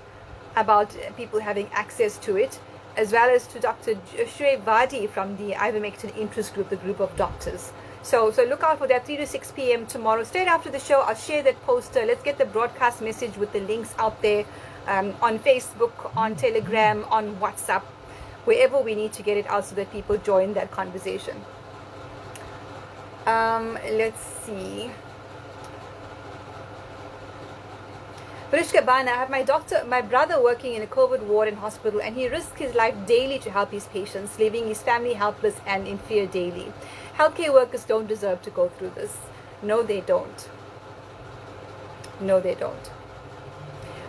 about people having access to it, as well as to Dr. Shuaib Vadi from the Ivermectin Interest Group, the group of doctors. So look out for that, 3 to 6 p.m. tomorrow. Straight after the show, I'll share that poster. Let's get the broadcast message with the links out there on Facebook, on Telegram, on WhatsApp, wherever we need to get it out so that people join that conversation. Let's see. Brishka Bana, I have my brother working in a COVID ward and hospital, and he risks his life daily to help his patients, leaving his family helpless and in fear daily. Healthcare workers don't deserve to go through this. No, they don't. No, they don't.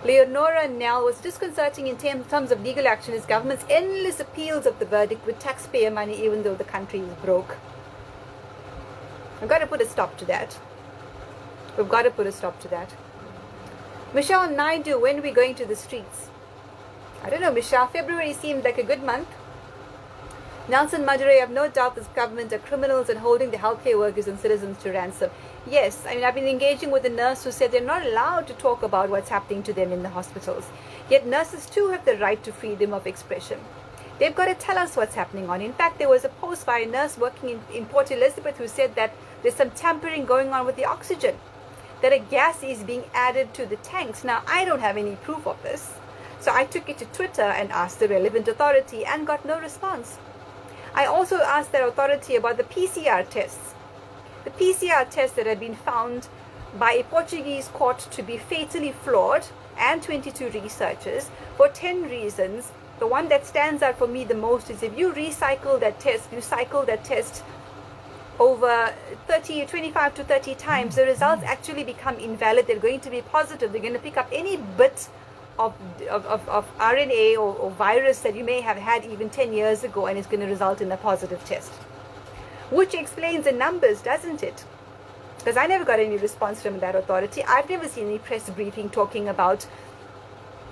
Leonora Nell, was disconcerting in terms of legal action is government's endless appeals of the verdict with taxpayer money, even though the country is broke. We've got to put a stop to that. We've got to put a stop to that. Michelle Naidu, when are we going to the streets? I don't know, Michelle. February seemed like a good month. Nelson Madurai, I have no doubt this government are criminals and holding the healthcare workers and citizens to ransom. Yes, I mean, I've been engaging with a nurse who said they're not allowed to talk about what's happening to them in the hospitals. Yet nurses too have the right to freedom of expression. They've got to tell us what's happening on. In fact, there was a post by a nurse working in Port Elizabeth who said that there's some tampering going on with the oxygen, that a gas is being added to the tanks. Now, I don't have any proof of this, so I took it to Twitter and asked the relevant authority and got no response. I also asked that authority about the PCR tests. The PCR tests that had been found by a Portuguese court to be fatally flawed, and 22 researchers, for 10 reasons. The one that stands out for me the most is if you cycle that test over 25 to 30 times, the results actually become invalid. They're going to be positive. They're going to pick up any bit of RNA or virus that you may have had even 10 years ago, and it's going to result in a positive test. Which explains the numbers, doesn't it? Because I never got any response from that authority. I've never seen any press briefing talking about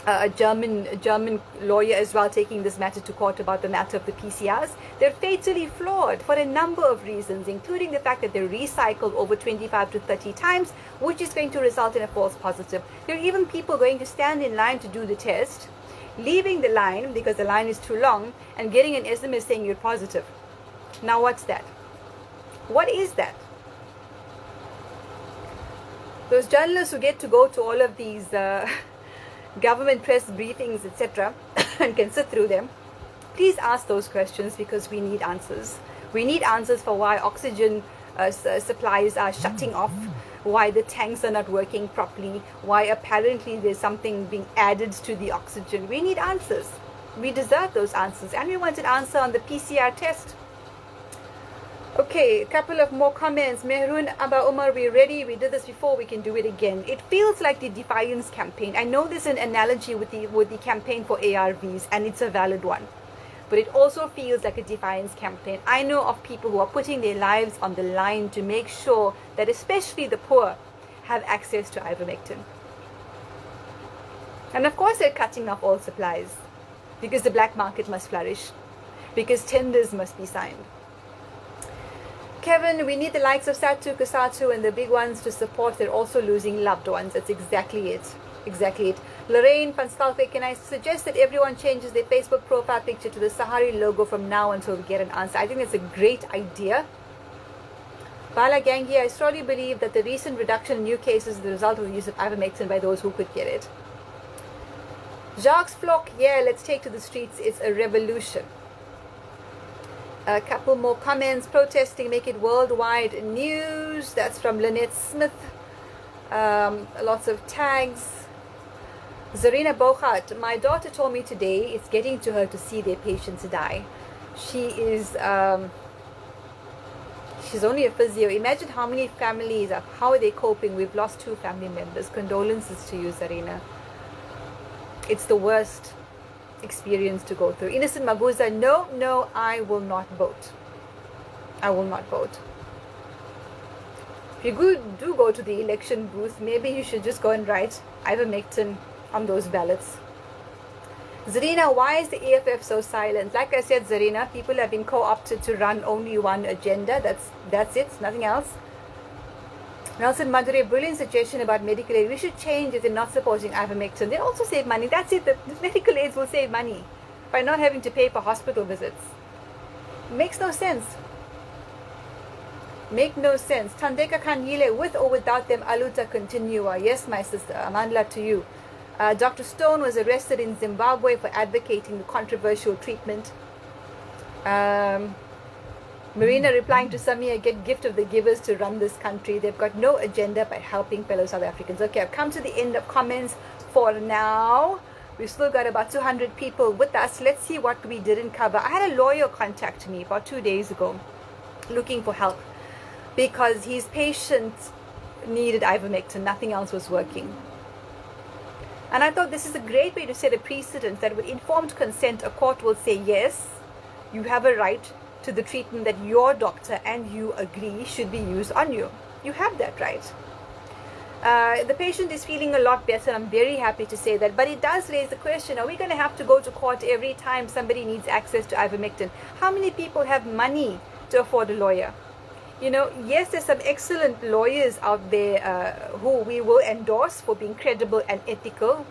a German lawyer as well taking this matter to court about the matter of the PCRs. They're fatally flawed for a number of reasons, including the fact that they're recycled over 25 to 30 times, which is going to result in a false positive. There are even people going to stand in line to do the test, leaving the line because the line is too long, and getting an SMS saying you're positive. Now what's that? What is that? Those journalists who get to go to all of these government press briefings, etc., and can sit through them, please ask those questions, because we need answers. We need answers for why oxygen supplies are shutting off, why the tanks are not working properly, why apparently there's something being added to the oxygen. We need answers. We deserve those answers, and we want an answer on the PCR test. Okay, a couple of more comments. Mehrun Abba Umar, we're ready. We did this before. We can do it again. It feels like the Defiance campaign. I know there's an analogy with the campaign for ARVs, and it's a valid one. But it also feels like a Defiance campaign. I know of people who are putting their lives on the line to make sure that especially the poor have access to ivermectin. And of course, they're cutting off all supplies because the black market must flourish, because tenders must be signed. Kevin, we need the likes of Satu, Kasatu, and the big ones to support. They're also losing loved ones. That's exactly it. Exactly it. Lorraine van Stalbeck, can I suggest that everyone changes their Facebook profile picture to the Sahari logo from now until we get an answer? I think it's a great idea. Bala Gangi, I strongly believe that the recent reduction in new cases is the result of the use of ivermectin by those who could get it. Jacques Flock, yeah, let's take to the streets. It's a revolution. A couple more comments. Protesting make it worldwide news. That's from Lynette Smith. Lots of tags. Zarina Bochat, my daughter told me today it's getting to her to see their patients die. She is, she's only a physio. Imagine how many families, how are they coping? We've lost 2 family members. Condolences to you, Zarina. It's the worst experience to go through. Innocent Mabuza, no, I will not vote. I will not vote. If you do go to the election booth, maybe you should just go and write ivermectin on those ballots. Zarina, why is the AFF so silent? Like I said, Zarina, people have been co-opted to run only one agenda. That's it, nothing else. Nelson Madure, brilliant suggestion about medical aid. We should change it. They're not supporting ivermectin. They also save money. That's it. The medical aids will save money by not having to pay for hospital visits. Makes no sense. Make no sense. Tandeka Kanyile, with or without them, aluta continua. Yes, my sister. Amandla to you. Dr. Stone was arrested in Zimbabwe for advocating the controversial treatment. Marina replying to Samia, get gift of the givers to run this country. They've got no agenda by helping fellow South Africans. Okay, I've come to the end of comments for now. We've still got about 200 people with us. Let's see what we didn't cover. I had a lawyer contact me about 2 days ago looking for help because his patient needed ivermectin. Nothing else was working. And I thought this is a great way to set a precedent that with informed consent, a court will say, yes, you have a right to the treatment that your doctor and you agree should be used on you. You have that right. The patient is feeling a lot better, and I'm very happy to say that. But it does raise the question, are we going to have to go to court every time somebody needs access to ivermectin? How many people have money to afford a lawyer? You know, yes, there's some excellent lawyers out there who we will endorse for being credible and ethical.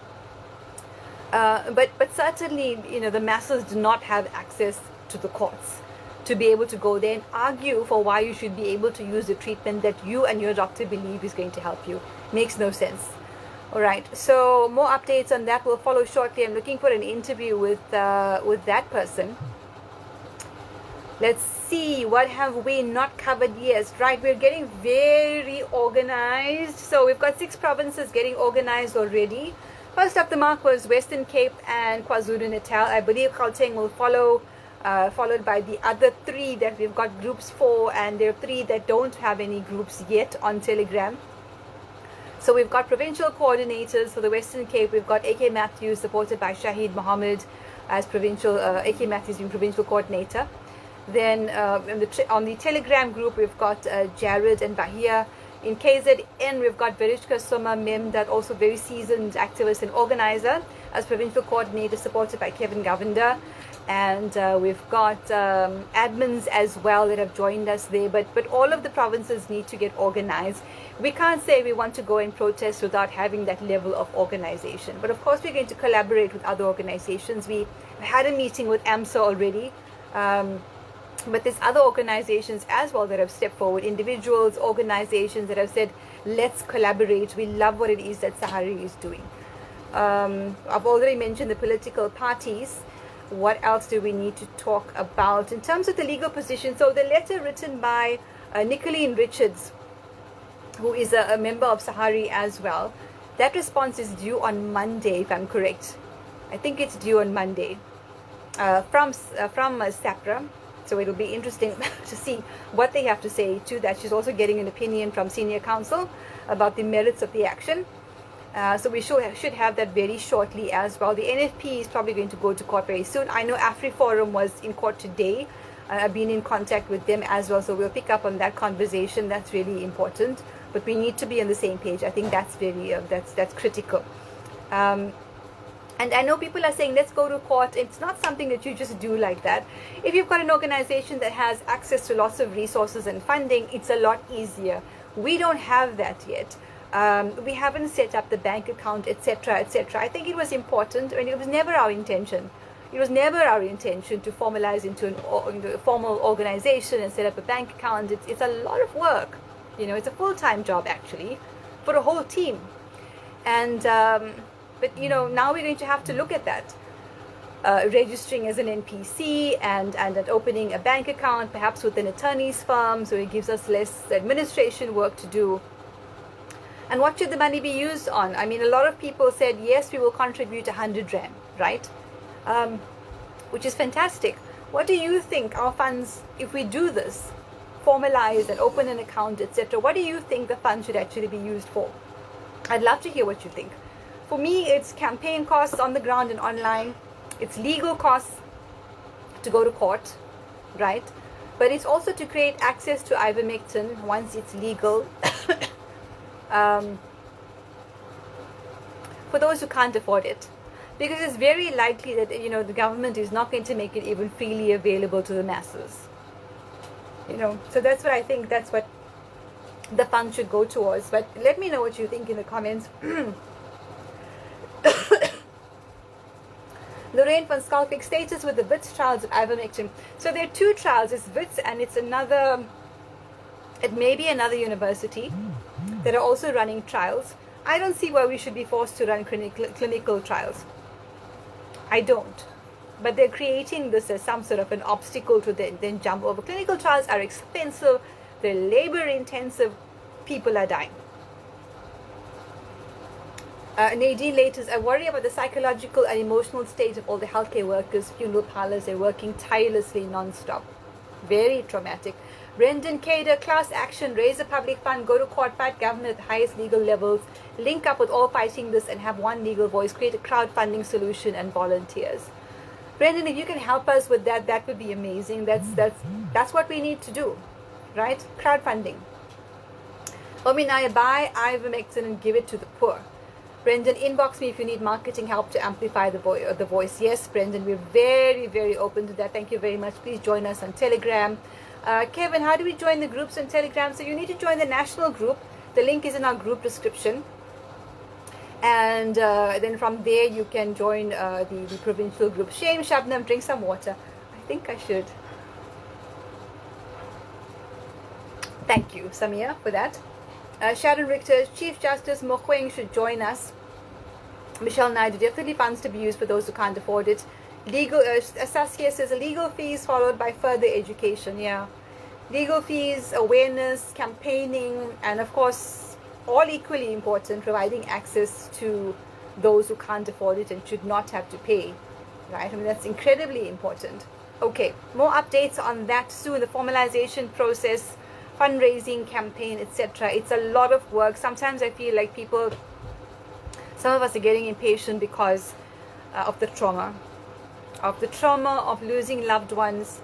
But certainly, you know, the masses do not have access to the courts to be able to go there and argue for why you should be able to use the treatment that you and your doctor believe is going to help you. Makes no sense. All right, so more updates on that will follow shortly. I'm looking for an interview with that person. Let's see, what have we not covered yet? Right, we're getting very organized. So we've got 6 provinces getting organized already. First up the mark was Western Cape and KwaZulu-Natal. I believe Gauteng will follow, followed by the other 3 that we've got groups for, and there are 3 that don't have any groups yet on Telegram. So we've got provincial coordinators for the Western Cape. We've got AK Matthews, supported by Shahid Mohammed as provincial, AK Matthews being provincial coordinator. Then on the Telegram group, we've got Jared and Bahia. In KZN, we've got Verishka Soma Memdat, also very seasoned activist and organizer, as provincial coordinator, supported by Kevin Govender. And we've got admins as well that have joined us there. But all of the provinces need to get organized. We can't say we want to go and protest without having that level of organization. But of course, we're going to collaborate with other organizations. We had a meeting with AMSA already. But there's other organizations as well that have stepped forward, individuals, organizations that have said, let's collaborate. We love what it is that Sahari is doing. I've already mentioned the political parties. What else do we need to talk about in terms of the legal position? So the letter written by Nicolene Richards, who is a member of Sahari as well, that response is due on Monday, if I'm correct. I think it's due on Monday from SAPRA. So it'll be interesting to see what they have to say to that. She's also getting an opinion from senior counsel about the merits of the action. So we should have that very shortly as well. The NFP is probably going to go to court very soon. I know AfriForum was in court today. I've been in contact with them as well, so we'll pick up on that conversation. That's really important. But we need to be on the same page. I think that's very that's critical. And I know people are saying, let's go to court. It's not something that you just do like that. If you've got an organization that has access to lots of resources and funding, it's a lot easier. We don't have that yet. We haven't set up the bank account, etc., etc. I think it was important, and it was never our intention. It was never our intention to formalize into a formal organization and set up a bank account. It's a lot of work. It's a full-time job, actually, for a whole team. And but now we're going to have to look at that, registering as an NPC and opening a bank account, perhaps with an attorney's firm, so it gives us less administration work to do. And what should the money be used on? I mean, a lot of people said, yes, we will contribute 100 Rand, right? Which is fantastic. What do you think our funds, if we do this, formalize and open an account, etc., what do you think the funds should actually be used for? I'd love to hear what you think. For me, it's campaign costs on the ground and online. It's legal costs to go to court, right? But it's also to create access to ivermectin once it's legal. For those who can't afford it, because it's very likely that the government is not going to make it even freely available to the masses. So that's what I think. That's what the fund should go towards. But let me know what you think in the comments. Lorraine van Schalkwyk, status with the WITS trials of ivermectin. So there are two trials. It's WITS and it's another. It may be another university that are also running trials. I don't see why we should be forced to run clinical trials. I don't. But they're creating this as some sort of an obstacle to then jump over. Clinical trials are expensive. They're labor intensive. People are dying. Nadine Laters, I worry about the psychological and emotional state of all the healthcare workers, funeral parlors. They're working tirelessly non-stop. Very traumatic. Brendan Kader, class action, raise a public fund, go to court, fight government at the highest legal levels, link up with all fighting this and have one legal voice, create a crowdfunding solution and volunteers. Brendan, if you can help us with that, that would be amazing. That's what we need to do, right? Crowdfunding. Ominaya, buy ivermectin and give it to the poor. Brendan, inbox me if you need marketing help to amplify the voice. Yes, Brendan, we're very, very open to that. Thank you very much. Please join us on Telegram. Kevin, how do we join the groups on Telegram? So you need to join the national group. The link is in our group description. And then from there you can join the provincial group. Shame, Shabnam, drink some water. I think I should. Thank you, Samia, for that. Sharon Richter, Chief Justice Mokweng should join us. Michelle Naidu, definitely funds to be used for those who can't afford it. Legal, Saskia says, legal fees followed by further education. Yeah, legal fees, awareness, campaigning, and of course, all equally important, providing access to those who can't afford it and should not have to pay. Right? I mean, that's incredibly important. Okay, more updates on that soon. The formalization process, fundraising, campaign, etc. It's a lot of work. Sometimes I feel like some of us are getting impatient because of the trauma of losing loved ones.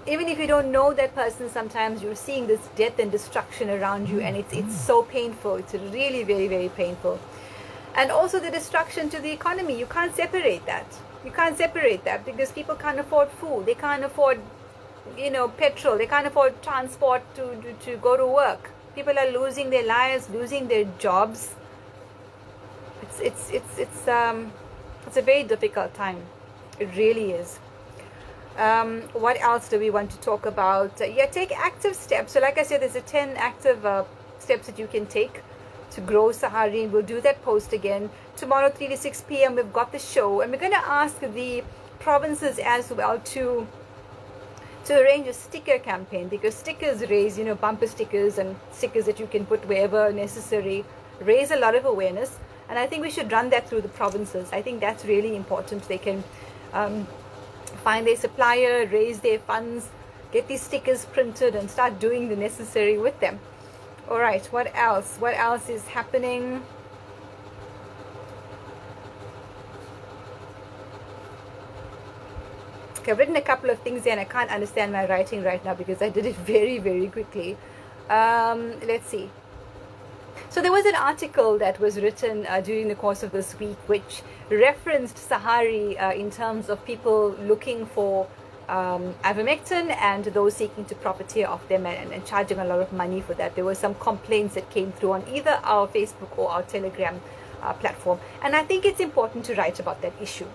Even if you don't know that person, sometimes you're seeing this death and destruction around you, and it's so painful. It's really very, very painful. And also the destruction to the economy. You can't separate that. Because people can't afford food. They can't afford petrol. They can't afford transport to go to work. People are losing their lives, losing their jobs. It's a very difficult time. It really is. What else do we want to talk about? Take active steps. So like I said, there's 10 active steps that you can take to grow Sahari. We'll do that post again tomorrow 3 to 6 p.m. We've got the show, and we're going to ask the provinces as well to arrange a sticker campaign, because stickers raise, bumper stickers and stickers that you can put wherever necessary, raise a lot of awareness. And I think we should run that through the provinces. I think that's really important. They can find their supplier, raise their funds, get these stickers printed and start doing the necessary with them. All right, what else? What else is happening? Okay, I've written a couple of things here and I can't understand my writing right now because I did it very, very quickly. Let's see. So there was an article that was written during the course of this week which referenced Sahari in terms of people looking for ivermectin and those seeking to profiteer off them and charging a lot of money for that. There were some complaints that came through on either our Facebook or our Telegram platform. And I think it's important to write about that issue.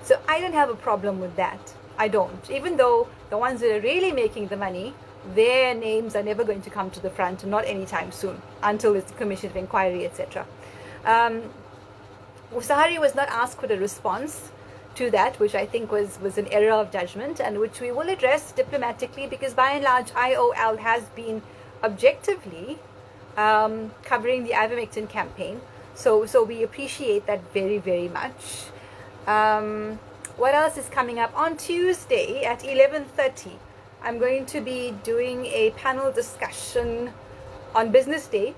So I don't have a problem with that. I don't. Even though the ones that are really making the money, their names are never going to come to the front, not anytime soon, until it's commission of inquiry, etc. Sahari was not asked for a response to that, which I think was an error of judgment, and which we will address diplomatically, because by and large IOL has been objectively covering the ivermectin campaign. So we appreciate that very, very much. What else is coming up? On Tuesday at 11:30, I'm going to be doing a panel discussion on Business Day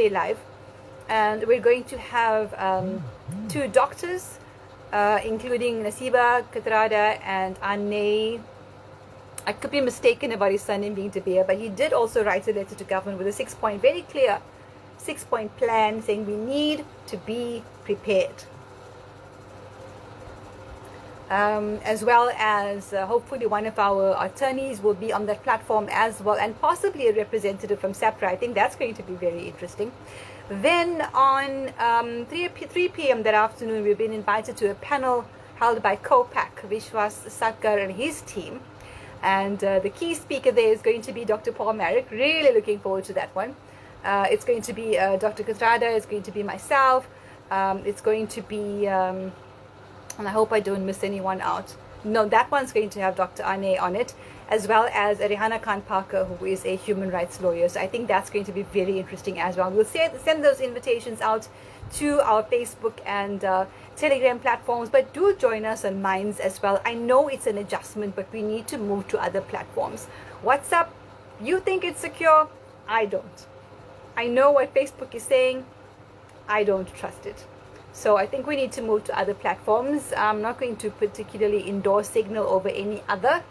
Live, and we're going to have two doctors, including Nasiba Katrada and Anne. I could be mistaken about his surname being Tabea, but he did also write a letter to government with a very clear six-point plan saying we need to be prepared. As well as hopefully one of our attorneys will be on that platform as well, and possibly a representative from SAPRA. I think that's going to be very interesting. Then on 3 p.m. that afternoon, we've been invited to a panel held by COPAC, Vishwas Satkar and his team. And the key speaker there is going to be Dr. Paul Marek. Really looking forward to that one. It's going to be Dr. Katrada, it's going to be myself, it's going to be... and I hope I don't miss anyone out. No, that one's going to have Dr. Ane on it, as well as Rehana Khan Parker, who is a human rights lawyer. So I think that's going to be very interesting as well. We'll send those invitations out to our Facebook and Telegram platforms, but do join us on Minds as well. I know it's an adjustment, but we need to move to other platforms. WhatsApp, you think it's secure? I don't. I know what Facebook is saying. I don't trust it. So I think we need to move to other platforms. I'm not going to particularly endorse Signal over any other.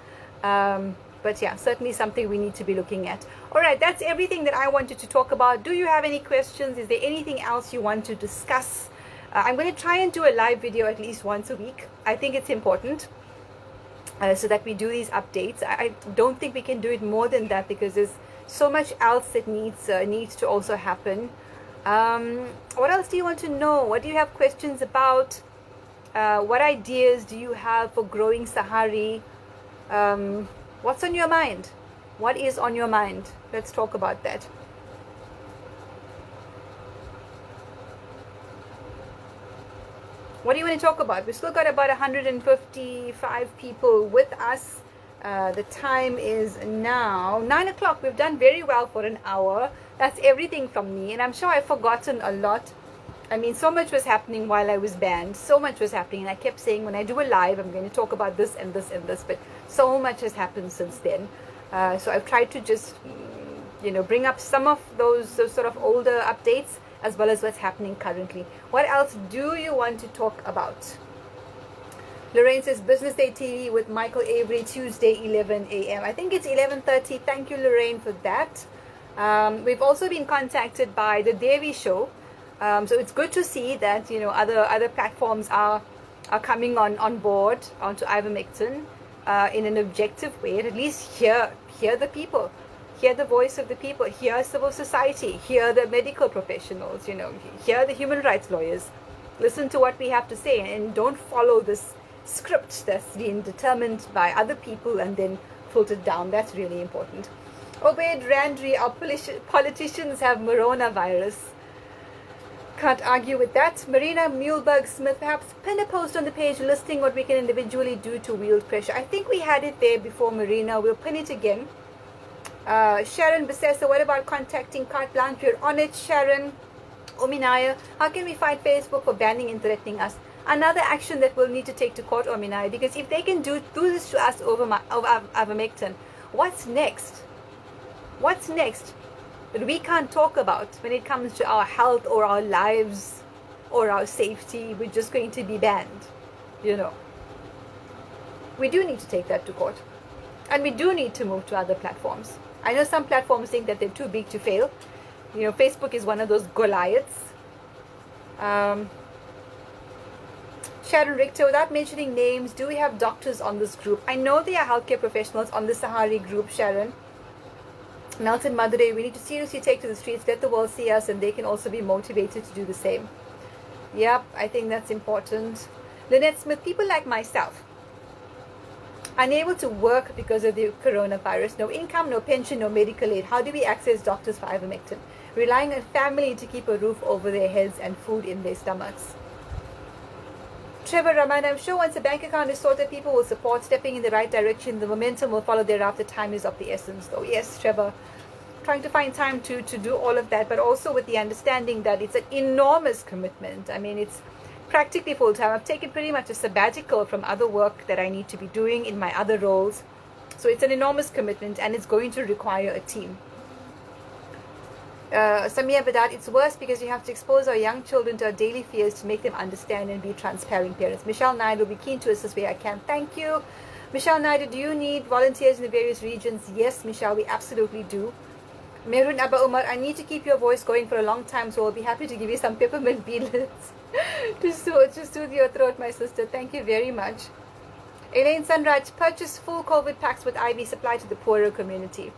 But yeah, certainly something we need to be looking at. All right, that's everything that I wanted to talk about. Do you have any questions? Is there anything else you want to discuss? I'm going to try and do a live video at least once a week. I think it's important so that we do these updates. I don't think we can do it more than that because there's so much else that needs to also happen. What else do you want to know? What do you have questions about? What ideas do you have for growing Sahari? What's on your mind? What is on your mind? Let's talk about that. What do you want to talk about? We've still got about 155 people with us. The time is now 9 o'clock. We've done very well for an hour. That's everything from me, and I'm sure I've forgotten a lot. I mean, so much was happening while I was banned. So much was happening, and I kept saying when I do a live, I'm going to talk about this and this and this, but so much has happened since then. So I've tried to just, bring up some of those sort of older updates as well as what's happening currently. What else do you want to talk about? Lorraine says Business Day TV with Michael Avery, Tuesday, 11 a.m. I think it's 11:30. Thank you, Lorraine, for that. We've also been contacted by the Devi Show. So it's good to see that, other platforms are coming on board onto ivermectin in an objective way, and at least hear the people, hear the voice of the people, hear civil society, hear the medical professionals, hear the human rights lawyers, listen to what we have to say, and don't follow this script that's been determined by other people and then filtered down. That's really important. Obed Randry, our politicians have coronavirus. Can't argue with that. Marina Muhlberg Smith, perhaps pin a post on the page listing what we can individually do to wield pressure. I think we had it there before, Marina. We'll pin it again. Sharon Besessa, what about contacting Carte Blanche? We're on it, Sharon. Ominaya, how can we fight Facebook for banning and threatening us? Another action that we'll need to take to court, Ominaya, because if they can do this to us over ivermectin, What's next? What's next that we can't talk about when it comes to our health or our lives or our safety? We're just going to be banned, you know. We do need to take that to court. And we do need to move to other platforms. I know some platforms think that they're too big to fail. You know, Facebook is one of those Goliaths. Sharon Richter, without mentioning names, do we have doctors on this group? I know there are healthcare professionals on the Sahari group, Sharon. Nelson Madurai, we need to seriously take to the streets, let the world see us, and they can also be motivated to do the same. Yep, I think that's important. Lynette Smith, people like myself, unable to work because of the coronavirus, no income, no pension, no medical aid. How do we access doctors for ivermectin? Relying on family to keep a roof over their heads and food in their stomachs. Trevor Raman, I'm sure once a bank account is sorted, people will support, stepping in the right direction. The momentum will follow thereafter. Time is of the essence, though. Yes, Trevor, trying to find time to do all of that, but also with the understanding that it's an enormous commitment. I mean, it's practically full-time. I've taken pretty much a sabbatical from other work that I need to be doing in my other roles. So it's an enormous commitment, and it's going to require a team. Samia Badad, it's worse because you have to expose our young children to our daily fears to make them understand and be transparent parents. Michelle Naidu will be keen to assist where I can. Thank you. Michelle Naidu, do you need volunteers in the various regions? Yes, Michelle, we absolutely do. Merun Abba Umar, I need to keep your voice going for a long time, so I'll be happy to give you some peppermint beadlets to soothe your throat, my sister. Thank you very much. Elaine Sunraj, purchase full COVID packs with IV supply to the poorer community.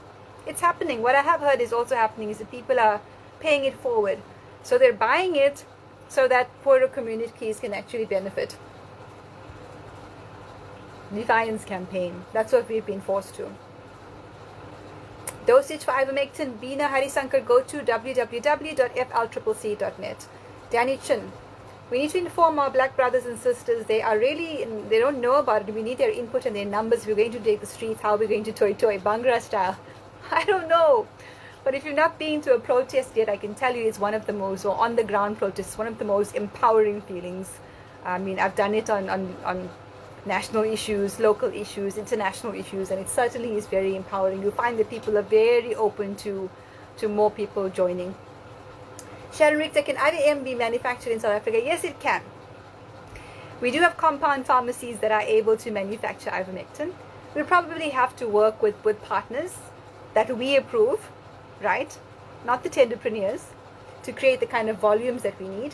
It's happening. What I have heard is also happening is that people are paying it forward. So they're buying it so that poorer communities can actually benefit. Defiance campaign. That's what we've been forced to. Dosage for ivermectin, Bina Harisankar, go to www.flccc.net. Danny Chin, we need to inform our black brothers and sisters. They don't know about it. We need their input and their numbers. We're going to take the streets. How are we going to toy Bhangra style? I don't know. But if you've not been to a protest yet, I can tell you it's one of the most, or on the ground protests, one of the most empowering feelings. I mean, I've done it on national issues, local issues, international issues, and it certainly is very empowering. You find that people are very open to more people joining. Sharon Richter, can IVM be manufactured in South Africa? Yes, it can. We do have compound pharmacies that are able to manufacture ivermectin. We'll probably have to work with partners that we approve, right? Not the tenderpreneurs, to create the kind of volumes that we need.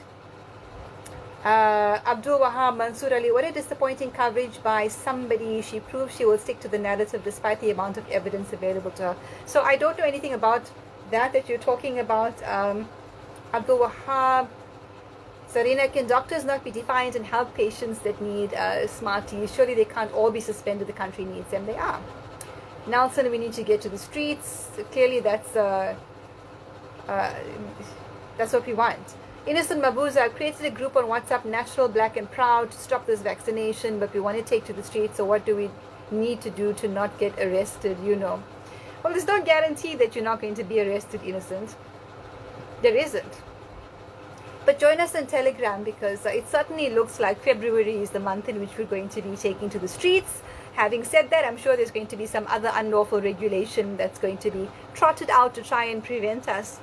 Abdul Wahab Mansoor Ali, what a disappointing coverage by somebody. She proves she will stick to the narrative despite the amount of evidence available to her. So I don't know anything about that you're talking about. Abdul Wahab, Sarina, can doctors not be defiant and help patients that need Smarties? Surely they can't all be suspended. The country needs them. They are. Nelson, we need to get to the streets. Clearly that's what we want. Innocent Mabuza, I've created a group on WhatsApp, National Black and Proud, to stop this vaccination, but we want to take to the streets. So what do we need to do to not get arrested, you know? Well, there's no guarantee that you're not going to be arrested, Innocent. There isn't. But join us on Telegram, because it certainly looks like February is the month in which we're going to be taking to the streets. Having said that, I'm sure there's going to be some other unlawful regulation that's going to be trotted out to try and prevent us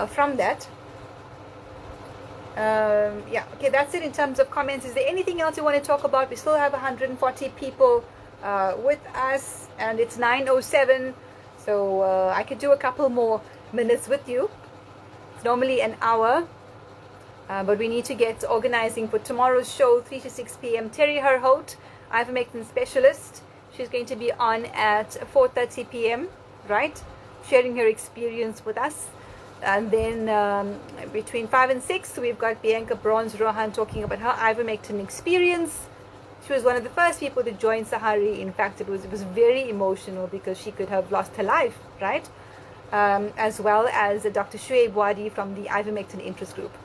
from that. Yeah, okay, that's it in terms of comments. Is there anything else you want to talk about? We still have 140 people with us, and it's 9:07, so I could do a couple more minutes with you. It's normally an hour, but we need to get organizing for tomorrow's show, 3 to 6 p.m. Terry Herholt, ivermectin specialist. She's going to be on at 4:30 p.m., right? Sharing her experience with us. And then between 5 and 6, we've got Bianca Bronze Rohan talking about her ivermectin experience. She was one of the first people to join Sahari. In fact, it was very emotional because she could have lost her life, right? As well as Dr. Shuaib Wadi from the ivermectin interest group.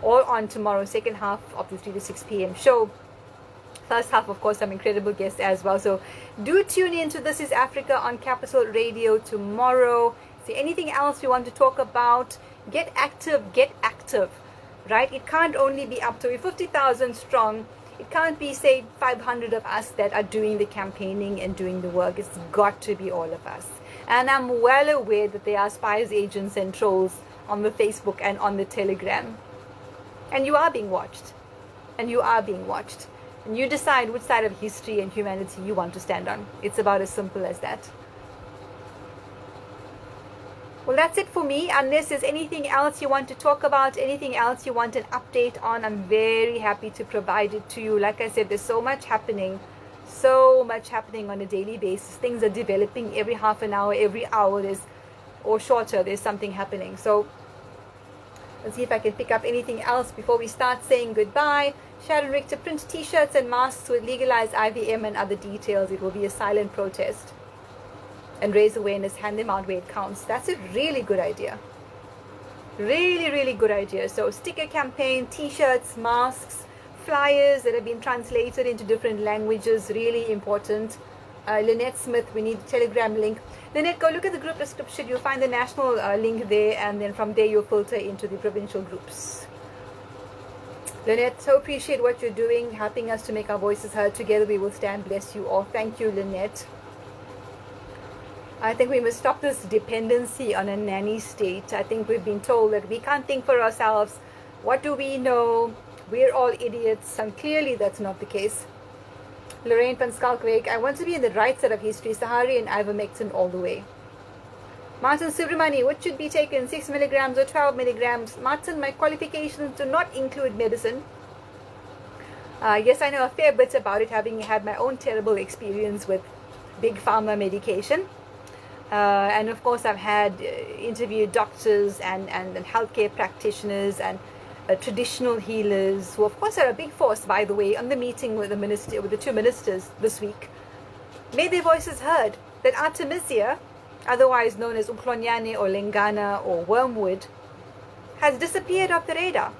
All on tomorrow, second half of the 3 to 6 p.m. show. First half, of course, some incredible guests as well. So do tune in to This is Africa on Capital Radio tomorrow. Is there anything else we want to talk about? Get active, right? It can't only be up to 50,000 strong It can't be, say, 500 of us that are doing the campaigning and doing the work. It's got to be all of us. And I'm well aware that there are spies, agents, and trolls on the Facebook and on the Telegram. And you are being watched. And you are being watched. And you decide which side of history and humanity you want to stand on. It's about as simple as that. Well, that's it for me. Unless there's anything else you want to talk about, anything else you want an update on, I'm very happy to provide it to you. Like I said, there's so much happening on a daily basis. Things are developing every half an hour, every hour, or shorter, there's something happening. So let's see if I can pick up anything else before we start saying goodbye. Sharon Richter, print t-shirts and masks with legalized IVM and other details. It will be a silent protest. And raise awareness, hand them out where it counts. That's a really good idea. Really, really good idea. So sticker campaign, t-shirts, masks, flyers that have been translated into different languages, really important. Lynette Smith, we need the Telegram link. Lynette, go look at the group description. You'll find the national link there, and then from there you'll filter into the provincial groups. Lynette, so appreciate what you're doing, helping us to make our voices heard. Together we will stand. Bless you all. Thank you, Lynette. I think we must stop this dependency on a nanny state. I think we've been told that we can't think for ourselves. What do we know? We're all idiots, and clearly that's not the case. Lorraine van Skalkweg, I want to be in the right side of history. Sahari and ivermectin all the way. Martin Subramani, what should be taken, 6 milligrams or 12 milligrams? Martin, my qualifications do not include medicine. Yes, I know a fair bit about it, having had my own terrible experience with big pharma medication. And of course, I've had interviewed doctors and healthcare practitioners and traditional healers, who of course are a big force, by the way, on the meeting with the two ministers this week. Made their voices heard that Artemisia, otherwise known as Umhlonyane or Lengana or Wormwood, has disappeared off the radar.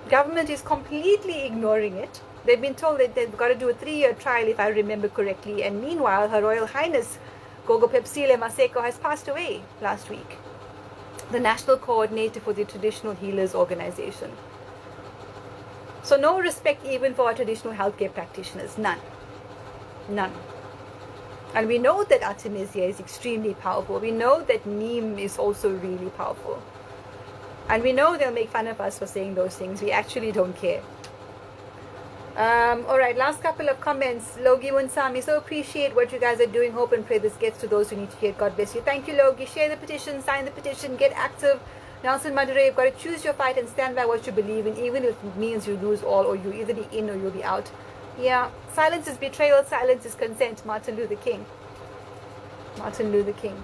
Government is completely ignoring it. They've been told that they've got to do a 3-year trial, if I remember correctly, and meanwhile Her Royal Highness Gogo Pepsile Maseko has passed away last week, the national coordinator for the Traditional Healers Organization. So no respect even for our traditional healthcare practitioners, none. None. And we know that Artemisia is extremely powerful. We know that Neem is also really powerful. And we know they'll make fun of us for saying those things. We actually don't care. All right, last couple of comments. Logi Munsami, so appreciate what you guys are doing. Hope and pray this gets to those who need to hear it. God bless you. Thank you, Logi. Share the petition, sign the petition, get active. Nelson Madure, you've got to choose your fight and stand by what you believe in, even if it means you lose all, or you'll either be in or you'll be out. Yeah, silence is betrayal, silence is consent. Martin Luther King. Martin Luther King.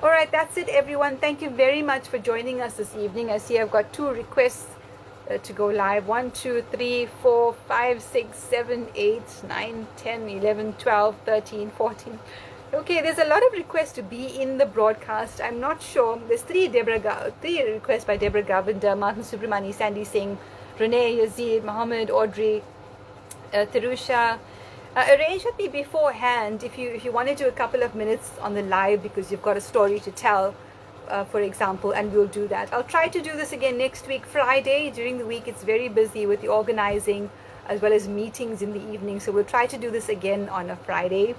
All right, that's it, everyone. Thank you very much for joining us this evening. I see I've got 2 requests to go live. 1, 2, 3, 4, 5, 6, 7, 8, 9, 10, 11, 12, 13, 14. Okay, there's a lot of requests to be in the broadcast. I'm not sure. There's 3 requests by Deborah Govender, Martin Subramani, Sandy Singh, Renee, Yazid, Mohammed, Audrey, Terusha. Arrange with me beforehand if you want to do a couple of minutes on the live because you've got a story to tell, for example, and we'll do that. I'll try to do this again next week, Friday. During the week, it's very busy with the organizing as well as meetings in the evening. So we'll try to do this again on a Friday.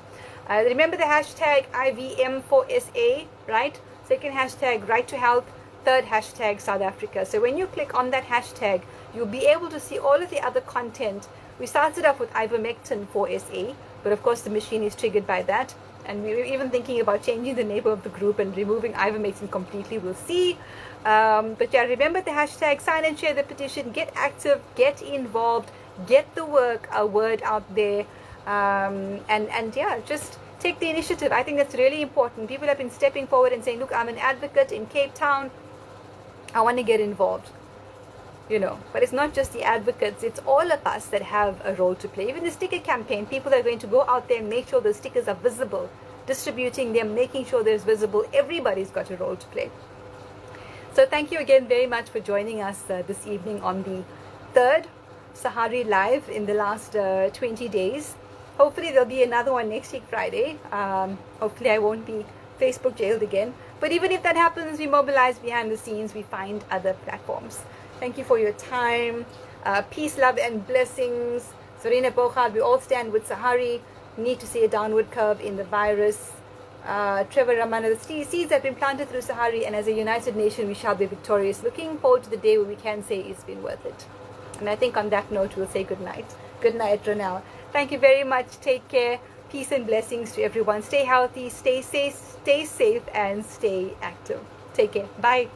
Remember the hashtag IVM4SA, right? Second hashtag Right to Health. Third hashtag South Africa. So when you click on that hashtag, you'll be able to see all of the other content. We started off with ivermectin 4SA, but of course the machine is triggered by that. And we were even thinking about changing the name of the group and removing ivermectin completely. We'll see. But yeah, remember the hashtag, sign and share the petition, get active, get involved, get the word out there. And yeah, just take the initiative. I think that's really important. People have been stepping forward and saying, look, I'm an advocate in Cape Town. I want to get involved. You know, but it's not just the advocates, it's all of us that have a role to play. Even the sticker campaign, people are going to go out there and make sure the stickers are visible, distributing them, making sure they're visible. Everybody's got a role to play. So thank you again very much for joining us this evening on the 3rd Sahari Live in the last 20 days. Hopefully there'll be another one next week, Friday. Hopefully I won't be Facebook jailed again. But even if that happens, we mobilize behind the scenes, we find other platforms. Thank you for your time. Peace, love, and blessings. Sorina Bochad, we all stand with Sahari. Need to see a downward curve in the virus. Trevor Ramana, the seeds have been planted through Sahari, and as a united nation, we shall be victorious. Looking forward to the day where we can say it's been worth it. And I think on that note, we'll say good night. Good night, Ronel. Thank you very much. Take care. Peace and blessings to everyone. Stay healthy, stay safe, and stay active. Take care. Bye.